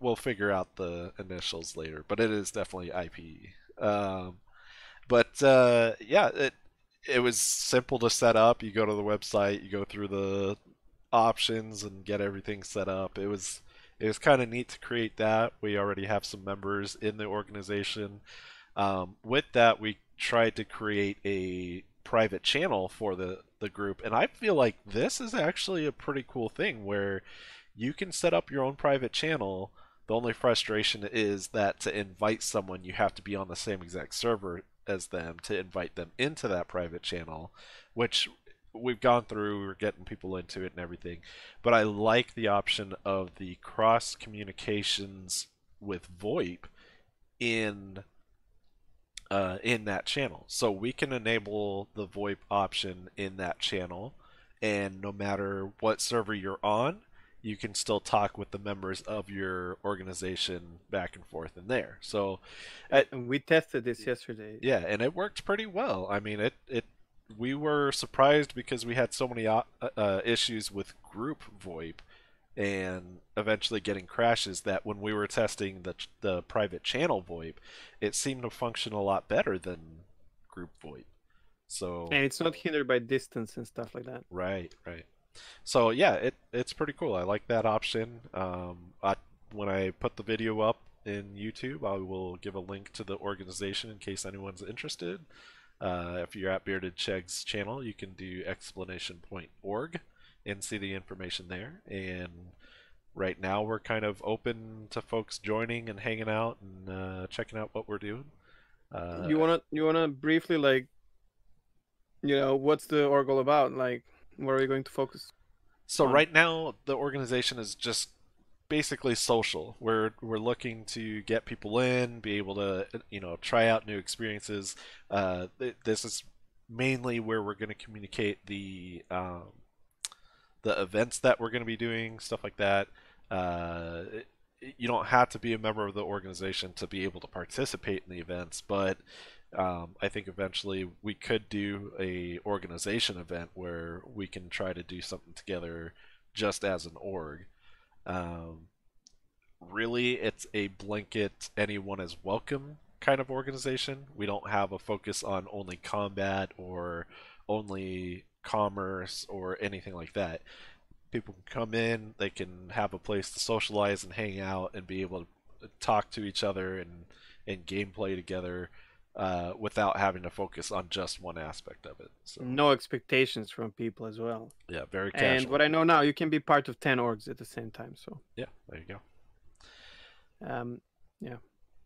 we'll figure out the initials later, but it is definitely IPE. But yeah, it was simple to set up. You go to the website, you go through the options, and get everything set up. It was kind of neat to create that. We already have some members in the organization. With that, we tried to create a private channel for the group, and I feel like this is actually a pretty cool thing where you can set up your own private channel. The only frustration is that to invite someone, you have to be on the same exact server as them to invite them into that private channel, which we've gone through. We're getting people into it and everything, but I like the option of the cross communications with VoIP in in that channel. So we can enable the VoIP option in that channel, and no matter what server you're on, you can still talk with the members of your organization back and forth in there. So, And we tested this yesterday. yeah, and it worked pretty well. I mean, it we were surprised because we had so many issues with group VoIP and eventually getting crashes that when we were testing the private channel VoIP, it seemed to function a lot better than group VoIP. So, And it's not hindered by distance and stuff like that. right, right. So yeah, it's pretty cool. I like that option. When I put the video up in YouTube, I will give a link to the organization in case anyone's interested. If you're at Bearded Cheg's channel, you can do explanation.org and see the information there. And right now, we're kind of open to folks joining and hanging out and checking out what we're doing. Uh, You wanna briefly like what's the org all about? Like, what are we going to focus so on? right now, the organization is just basically social. We're looking to get people in, be able to try out new experiences. This is mainly where we're going to communicate the events that we're going to be doing, stuff like that. Uh, you don't have to be a member of the organization to be able to participate in the events, but I think eventually we could do a organization event where we can try to do something together just as an org. Um, Really, it's a blanket anyone is welcome kind of organization. We don't have a focus on only combat or only commerce or anything like that. People can come in, they can have a place to socialize and hang out and be able to talk to each other and gameplay together without having to focus on just one aspect of it. So No expectations from people as well. yeah, very And what casual. I know now, you can be part of 10 orgs at the same time. So, Yeah, there you go. um, yeah,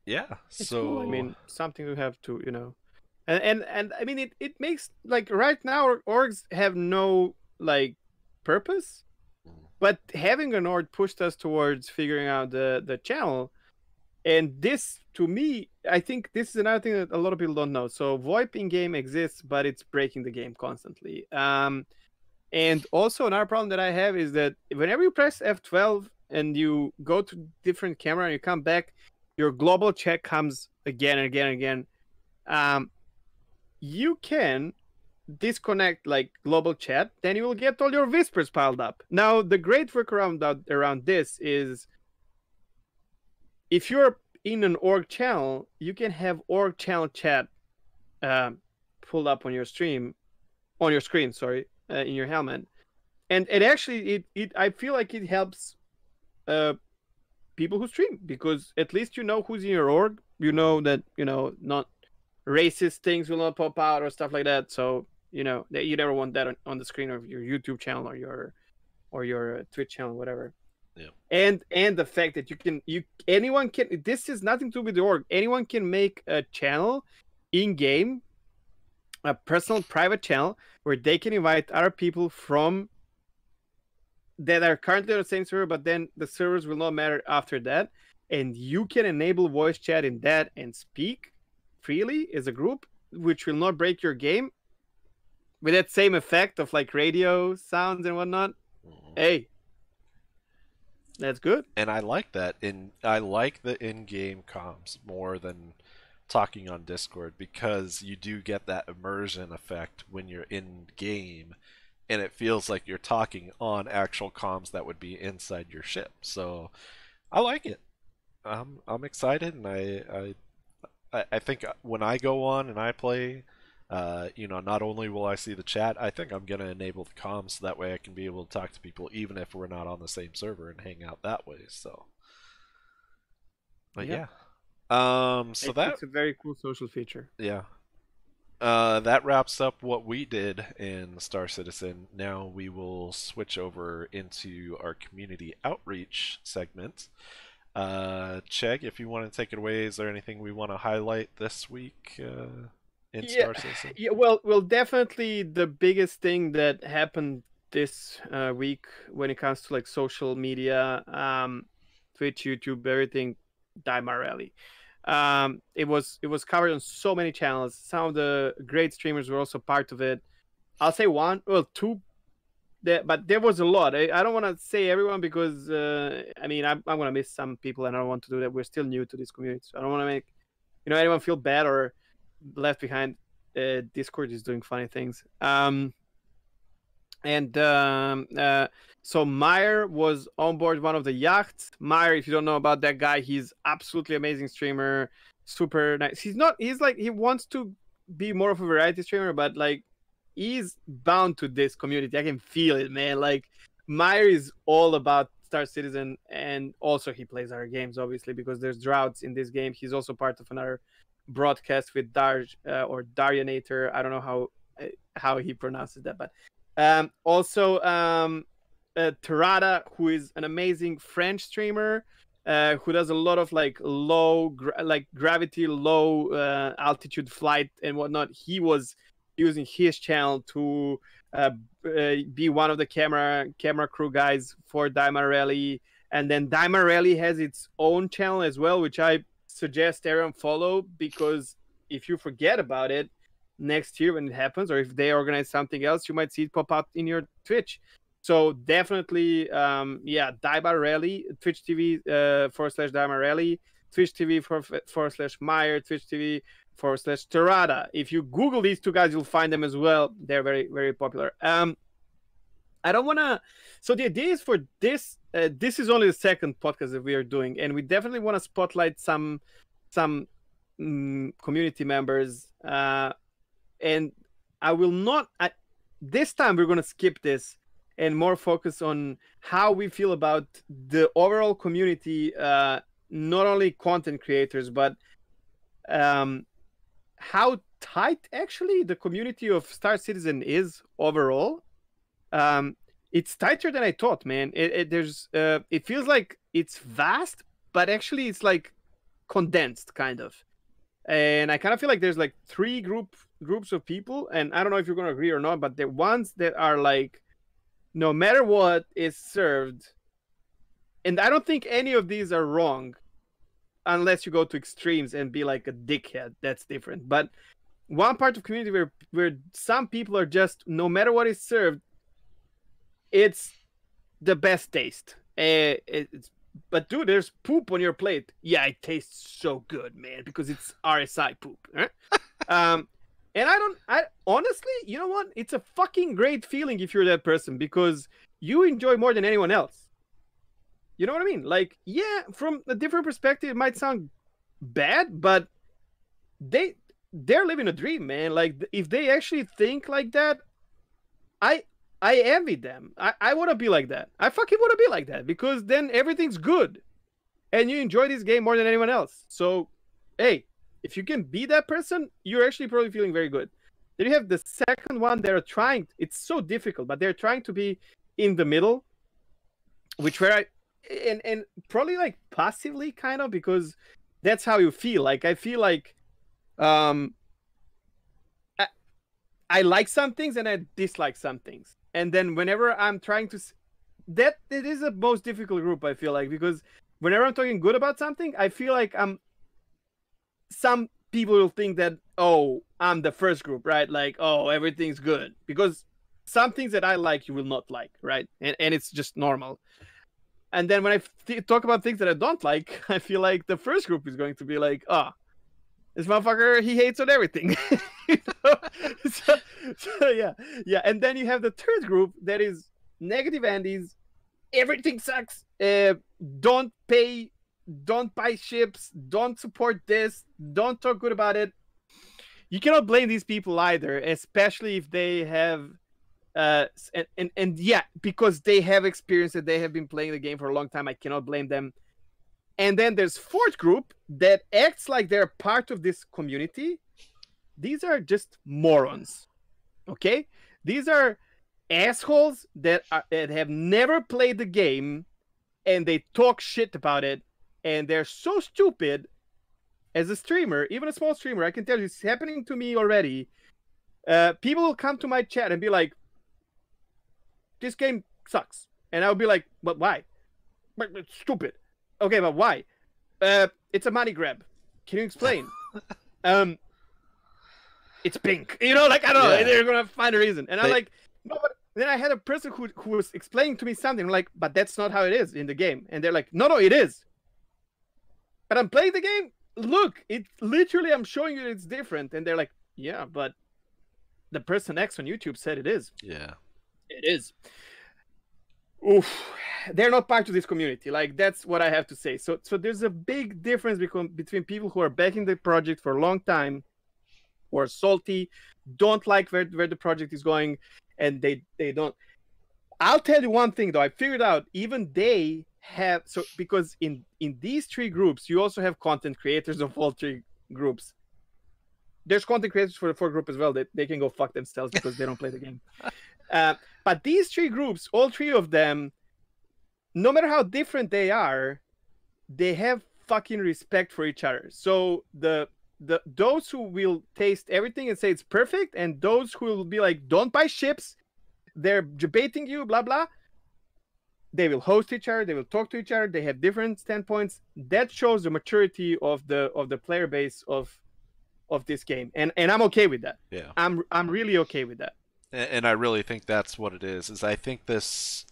Yeah, it's cool. I so mean, something to have to, and I mean, it makes like right now orgs have no like purpose, mm, but having an org pushed us towards figuring out the channel. And this, to me, I think this is another thing that a lot of people don't know. So VoIP in game exists, but it's breaking the game constantly. And also another problem that I have is that whenever you press F12 and you go to different camera and you come back, your global chat comes again and again and again. Um, you can disconnect like global chat, then you will get all your whispers piled up. Now, the great workaround around this is if you're in an org channel, you can have org channel chat um, pulled up on your stream, on your screen, sorry, in your helmet, and it actually it I feel like it helps uh, people who stream because at least you know who's in your org. You mhm, know that not racist things will not pop out or stuff like that. So that you never want that on the screen of your YouTube channel or your Twitch channel, whatever. yeah. And the fact that you anyone can, this is nothing to do with the org, anyone can make a channel in game, a personal private channel where they can invite other people from that are currently on the same server, but then the servers will not matter after that, and you can enable voice chat in that and speak freely as a group, which will not break your game with that same effect of like radio sounds and whatnot. Mhm. Hey, that's good. And I like that. I like the in-game comms more than talking on Discord because you do get that immersion effect when you're in game, and it feels like you're talking on actual comms that would be inside your ship. So I like it. I'm excited, and I think when I go on and I play, not only will I see the chat, I think I'm gonna enable the comms so that way I can be able to talk to people even if we're not on the same server and hang out that way. So, but Yep. yeah, so that It's a very cool social feature. yeah, that wraps up what we did in Star Citizen. Now we will switch over into our community outreach segment. Chegg, if you want to take it away, is there anything we want to highlight this week? in Yeah, Star Citizen? yeah. Well, definitely the biggest thing that happened this week when it comes to like social media, Twitch, YouTube, everything, Daimar Rally. It was covered on so many channels. Some of the great streamers were also part of it. I'll say one, well, two. But there was a lot. I don't want to say everyone because I mean I'm gonna miss some people, and I don't want to do that. We're still new to this community, so I don't want to make anyone feel bad or left behind. Discord is doing funny things. And so Meyer was on board one of the yachts. Meyer, if you don't know about that guy, he's absolutely amazing streamer, super nice. He's not. He's like he wants to be more of a variety streamer, but like he's bound to this community. I can feel it, man. Like Meyer is all about Star Citizen, and also he plays other games, obviously, because there's droughts in this game. He's also part of another broadcast with Darj or Darionator. I don't know how he pronounces that, but also Terada, who is an amazing French streamer who does a lot of like like gravity, low altitude flight and whatnot. He was using his channel to be one of the camera crew guys for Daimar Rally. And then Daimar Rally has its own channel as well, which I suggest everyone follow, because if you forget about it next year when it happens, or if they organize something else, you might see it pop up in your Twitch. So definitely, Daimar Rally, Twitch TV /Daimar Rally, Twitch TV /Meyer, Twitch TV /Terada. If you Google these two guys, you'll find them as well. They're very, very popular. I don't want to. So the idea is for this. This is only the second podcast that we are doing, and we definitely want to spotlight some community members. And I will not. This time we're going to skip this and more focus on how we feel about the overall community, not only content creators, but how tight actually the community of Star Citizen is overall. It's tighter than I thought, man. It feels like it's vast, but actually it's like condensed, kind of. And I kind of feel like there's like three groups of people, and I don't know if you're going to agree or not, but the ones that are like, no matter what is served, and I don't think any of these are wrong, unless you go to extremes and be like a dickhead. That's different. But one part of community where some people are just, no matter what is served, it's the best taste. But dude, there's poop on your plate. Yeah, it tastes so good, man, because it's RSI poop. And I honestly, you know what? It's a fucking great feeling if you're that person, because you enjoy more than anyone else. You know what I mean? Like, yeah, from a different perspective, it might sound bad, but they're living a dream, man. Like, if they actually think like that, I envy them. I want to be like that. I fucking want to be like that, because then everything's good and you enjoy this game more than anyone else. So, hey, if you can be that person, you're actually probably feeling very good. Then you have the second one. They're trying. It's so difficult, but they're trying to be in the middle, which where and probably like passively kind of, because that's how you feel. Like I feel like I like some things and I dislike some things. And then whenever I'm trying to, that it is the most difficult group, I feel like, because whenever I'm talking good about something, I feel like some people will think that, oh, I'm the first group, right? Like, oh, everything's good, because some things that I like, you will not like, right? And it's just normal. And then when I talk about things that I don't like, I feel like the first group is going to be like, oh, this motherfucker, he hates on everything. You know? so yeah. And then you have the third group that is negative Andes. Everything sucks. Don't buy ships. Don't support this. Don't talk good about it. You cannot blame these people either, especially if they have and yeah, because they have experience that they have been playing the game for a long time. I cannot blame them. And then there's fourth group that acts like they're part of this community. These are just morons. Okay? These are assholes that have never played the game, and they talk shit about it, and they're so stupid. as a streamer, even a small streamer, I can tell you it's happening to me already. People will come to my chat and be like, "This game sucks," and I'll be like, "But why? But it's stupid." Okay, but why? It's a money grab. Can you explain? It's pink. You know, like I don't know. Yeah. They're gonna find a reason, and I'm They, like, no. But then I had a person who was explaining to me something. I'm like, but that's not how it is in the game, and they're like, no, it is. But I'm playing the game. Look, it literally. I'm showing you it's different, and they're like, yeah, but the person X on YouTube said it is. yeah. It is. Oof. They're not part of this community. Like that's what I have to say. So there's a big difference between people who are backing the project for a long time, who are salty, don't like where the project is going, and they don't. I'll tell you one thing though. I figured out even they have because in these three groups you also have content creators of all three groups. There's content creators for the fourth group as well. They can go fuck themselves because they don't play the game. But these three groups, all three of them, no matter how different they are, they have fucking respect for each other. So those who will taste everything and say it's perfect, and those who will be like, don't buy ships, they're debating you, blah blah. They will host each other, they will talk to each other, they have different standpoints. That shows the maturity of the player base of this game. And I'm okay with that. Yeah. I'm really okay with that. And I really think that's what it is I think this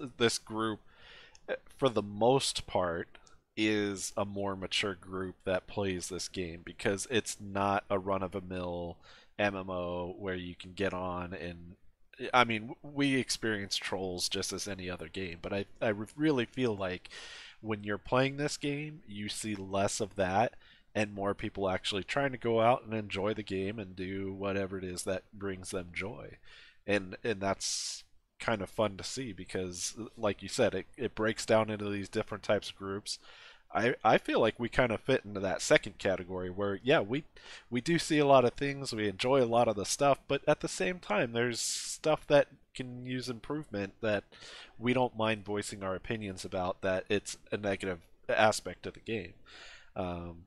group, for the most part, is a more mature group that plays this game, because it's not a run-of-the-mill MMO where you can get on and I mean, we experience trolls just as any other game, but I really feel like when you're playing this game, you see less of that and more people actually trying to go out and enjoy the game and do whatever it is that brings them joy. And that's kind of fun to see because, like you said, it breaks down into these different types of groups. I feel like we kind of fit into that second category where, yeah, we do see a lot of things, we enjoy a lot of the stuff, but at the same time, there's stuff that can use improvement that we don't mind voicing our opinions about, that it's a negative aspect of the game. Um,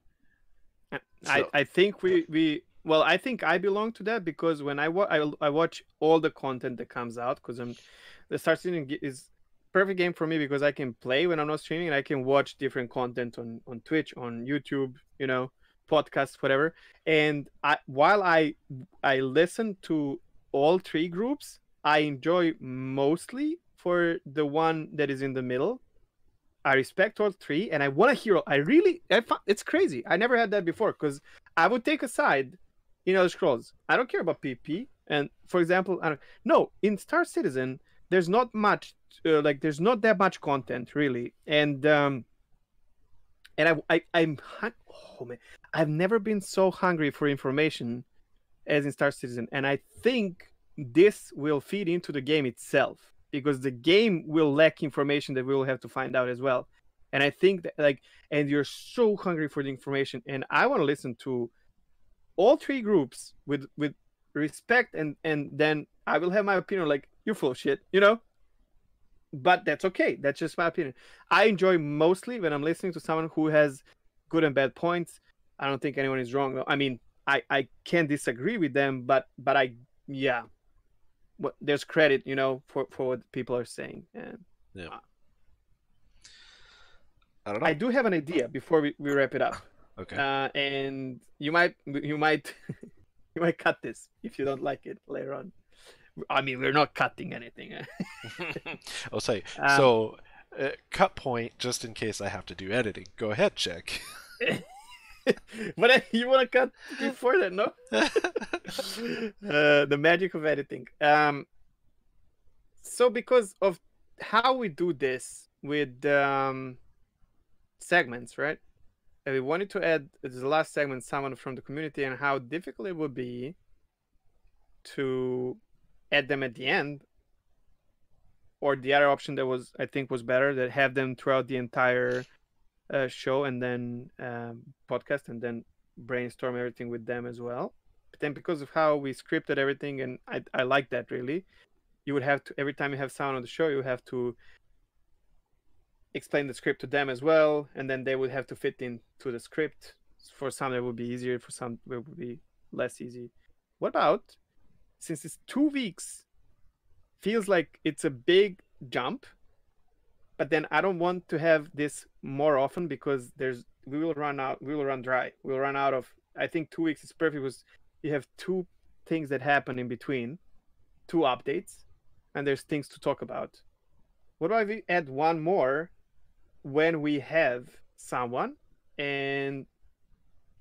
so, I think we well, I think I belong to that because when I watch all the content that comes out, because the Star Citizen is perfect game for me because I can play when I'm not streaming and I can watch different content on Twitch, on YouTube, you know, podcasts, whatever. And while I listen to all three groups, I enjoy mostly for the one that is in the middle. I respect all three, and I want to hear. It's crazy. I never had that before because I would take a side in Elder Scrolls. I don't care about PvP. And for example, in Star Citizen, there's not much, there's not that much content really, and oh man, I've never been so hungry for information as in Star Citizen, and I think this will feed into the game itself because the game will lack information that we will have to find out as well. And I think that and you're so hungry for the information, and I want to listen to all three groups with respect, and then I will have my opinion like you're full of shit, you know. But that's okay. That's just my opinion. I enjoy mostly when I'm listening to someone who has good and bad points. I don't think anyone is wrong. I mean, I can't disagree with them, but yeah, there's credit, you know, for what people are saying. And yeah, I don't I know. do have an idea before we wrap it up. Okay. And you might you might cut this if you don't like it later on. I mean, we're not cutting anything. I'll say um, so. Cut point, just in case I have to do editing. Go ahead, check. but you want to cut before that, no? The magic of editing. So because of how we do this with segments, right? We wanted to add the last segment someone from the community and how difficult it would be to add them at the end, or the other option that I think was better, that have them throughout the entire show and then podcast, and then brainstorm everything with them as well. But then because of how we scripted everything, and I like that really, you would have to, every time you have someone on the show, you have to explain the script to them as well, and then they would have to fit into the script. For some it would be easier, for some it would be less easy. What about, since it's 2 weeks, feels like it's a big jump, but then I don't want to have this more often because we will run out, we will run dry, we will run out of. I think 2 weeks is perfect because you have two things that happen in between, two updates, and there's things to talk about. What about if we add one more when we have someone, and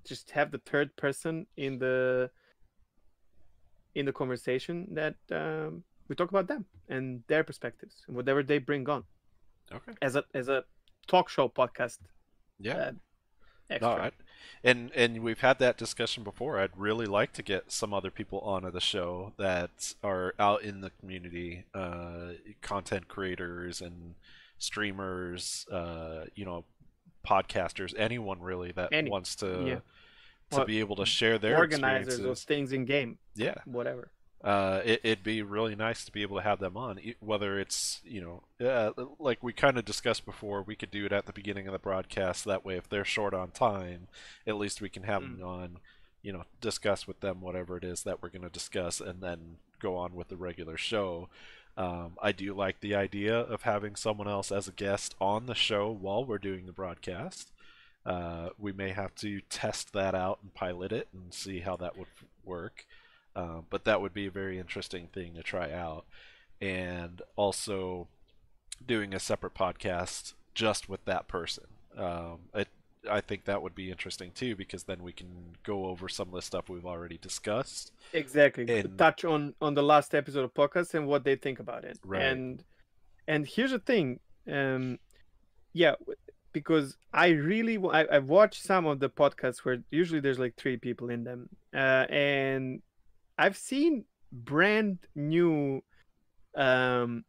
just have the third person in the conversation that we talk about them and their perspectives and whatever they bring on Okay. as a talk show podcast Yeah. uh, No, extra. and we've had that discussion before. I'd really like to get some other people onto the show that are out in the community, content creators and streamers, podcasters, anyone really that Any, wants yeah, to well, be able to share their organizers of experiences. things in game, Yeah, whatever. it'd be really nice to be able to have them on, whether it's, like we kind of discussed before, we could do it at the beginning of the broadcast. That way, if they're short on time, at least we can have Mm. them on, discuss with them whatever it is that we're going to discuss, and then go on with the regular show. I do like the idea of having someone else as a guest on the show while we're doing the broadcast. We may have to test that out and pilot it and see how that would work. But that would be a very interesting thing to try out. And also doing a separate podcast just with that person. I think that would be interesting too, because then we can go over some of the stuff we've already discussed. Exactly, And touch on the last episode of podcast and what they think about it. right, And here's the thing, um yeah, because I really I've watched some of the podcasts where usually there's like three people in them, and I've seen brand new um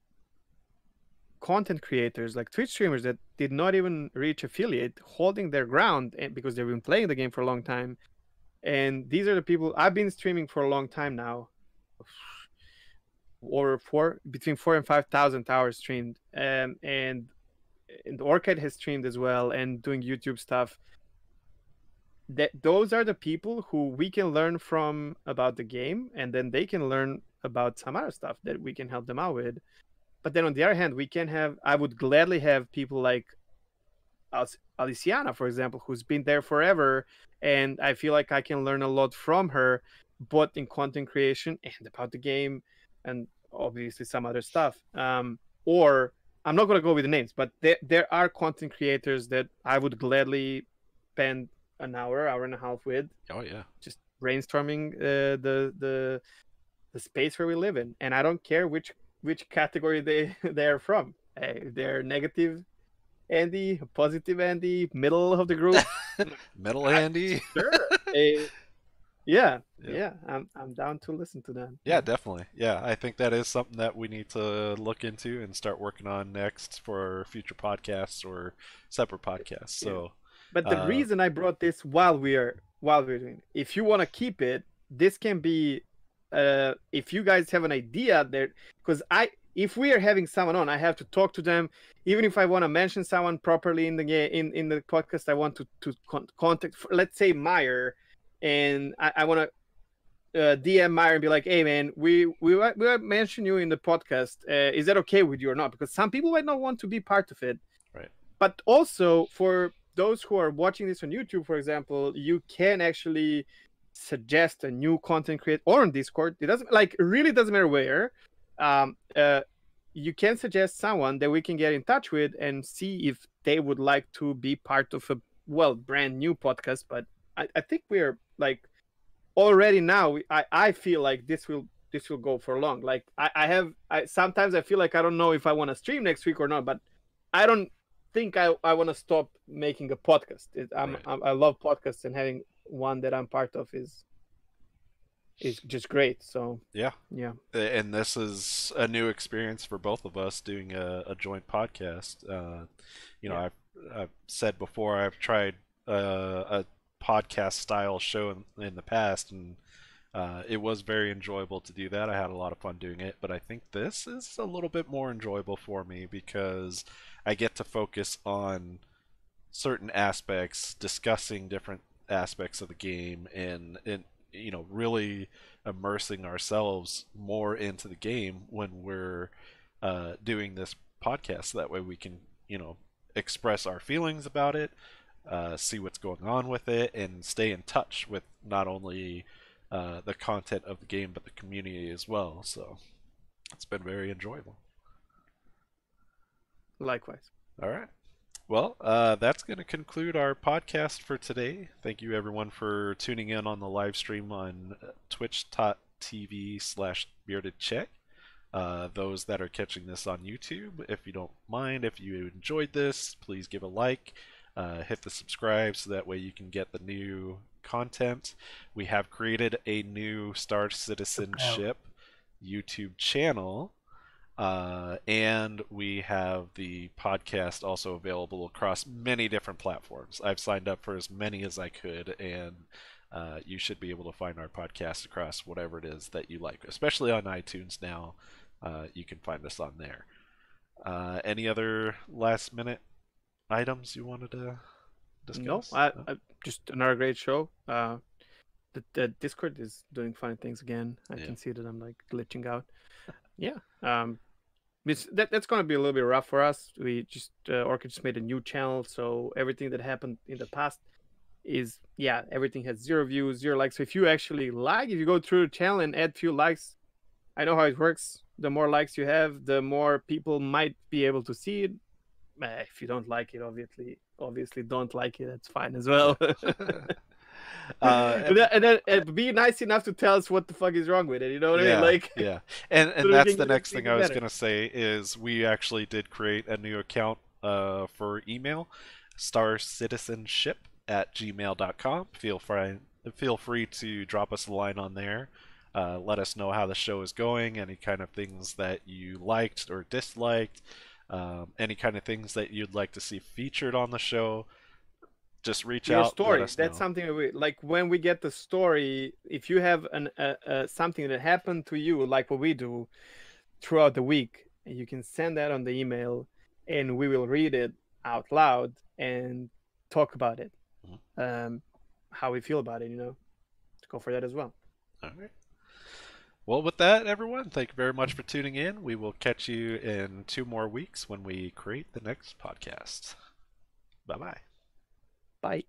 content creators like Twitch streamers that did not even reach affiliate holding their ground, and because they've been playing the game for a long time. And these are the people. I've been streaming for a long time now, or between 4 and 5 thousand hours streamed, and Orchid has streamed as well and doing YouTube stuff. That those are the people who we can learn from about the game, and then they can learn about some other stuff that we can help them out with. But then on the other hand, we can have, I would gladly have people like Aliciana, for example, who's been there forever, and I feel like I can learn a lot from her, both in content creation and about the game, and obviously some other stuff. Or I'm not going to go with the names, but there are content creators that I would gladly spend an hour and a half with, oh yeah, just brainstorming the space where we live in, and I don't care which category they're from. If they're negative Andy, positive Andy, middle of the group. metal I, handy. sure. Yeah, Yep. yeah. I'm down to listen to them. Yeah, definitely. Yeah, I think that is something that we need to look into and start working on next for future podcasts or separate podcasts. Yeah. So, But the uh, reason I brought this while we're doing, if you want to keep it, this can be, if you guys have an idea there, because if we are having someone on, I have to talk to them. Even if I want to mention someone properly in the in the podcast, I want to contact, let's say Meyer, and I want to DM Meyer and be like, "Hey, man, we mention you in the podcast. Is that okay with you or not?" Because some people might not want to be part of it. right, But also for those who are watching this on YouTube, for example, you can actually suggest a new content creator, or on Discord. It doesn't, like, it really doesn't matter where. Um, uh, you can suggest someone that we can get in touch with and see if they would like to be part of a, well, brand new podcast. But I think we're like already now. I feel like this will go for long. Like I sometimes I feel like I don't know if I want to stream next week or not, but I don't think I want to stop making a podcast. right. I love podcasts, and having one that I'm part of is just great. So Yeah. yeah, And this is a new experience for both of us doing a joint podcast. yeah, I've said before I've tried a podcast style show in the past, and it was very enjoyable to do that. I had a lot of fun doing it, but I think this is a little bit more enjoyable for me because I get to focus on certain aspects, discussing different aspects of the game and really immersing ourselves more into the game when we're doing this podcast. That way we can express our feelings about it, see what's going on with it, and stay in touch with not only the content of the game but the community as well. So it's been very enjoyable. Likewise. All right. Well, that's going to conclude our podcast for today. Thank you, everyone, for tuning in on the live stream on twitch.tv/beardedcheck. Those that are catching this on YouTube, if you don't mind, if you enjoyed this, please give a like, hit the subscribe so that way you can get the new content. We have created a new Star The bell. Citizenship YouTube channel. And we have the podcast also available across many different platforms. I've signed up for as many as I could, and you should be able to find our podcast across whatever it is that you like, especially on iTunes now. You can find us on there. Any other last minute items you wanted to No, discuss? I, No? I just another great show. The Discord is doing funny things again. I Yeah. can see that I'm like glitching out. Yeah. That's gonna be a little bit rough for us. We just Orchid just made a new channel, so everything that happened in the past is everything has 0 views, 0 likes. So if you actually like, if you go through the channel and add few likes, I know how it works. The more likes you have, the more people might be able to see it. If you don't like it, obviously don't like it. That's fine as Yeah. well. uh, and then be nice enough to tell us what the fuck is wrong with it. You know what I mean? Yeah, Like, yeah. so And that we that's can the get it next thing even I was better. gonna say is we actually did create a new account for email, starcitizenship@gmail.com. Feel free to drop us a line on there. Let us know how the show is going, any kind of things that you liked or disliked, any kind of things that you'd like to see featured on the show. Just reach Your out, let story. us That's know. something that we like when we get the story. If you have something that happened to you, like what we do throughout the week, you can send that on the email, and we will read it out loud and talk about it. Mhm. Um, how we feel about it. Go for that as well. All right. Well, with that, everyone, thank you very much for tuning in. We will catch you in 2 more weeks when we create the next podcast. Bye bye. Bye.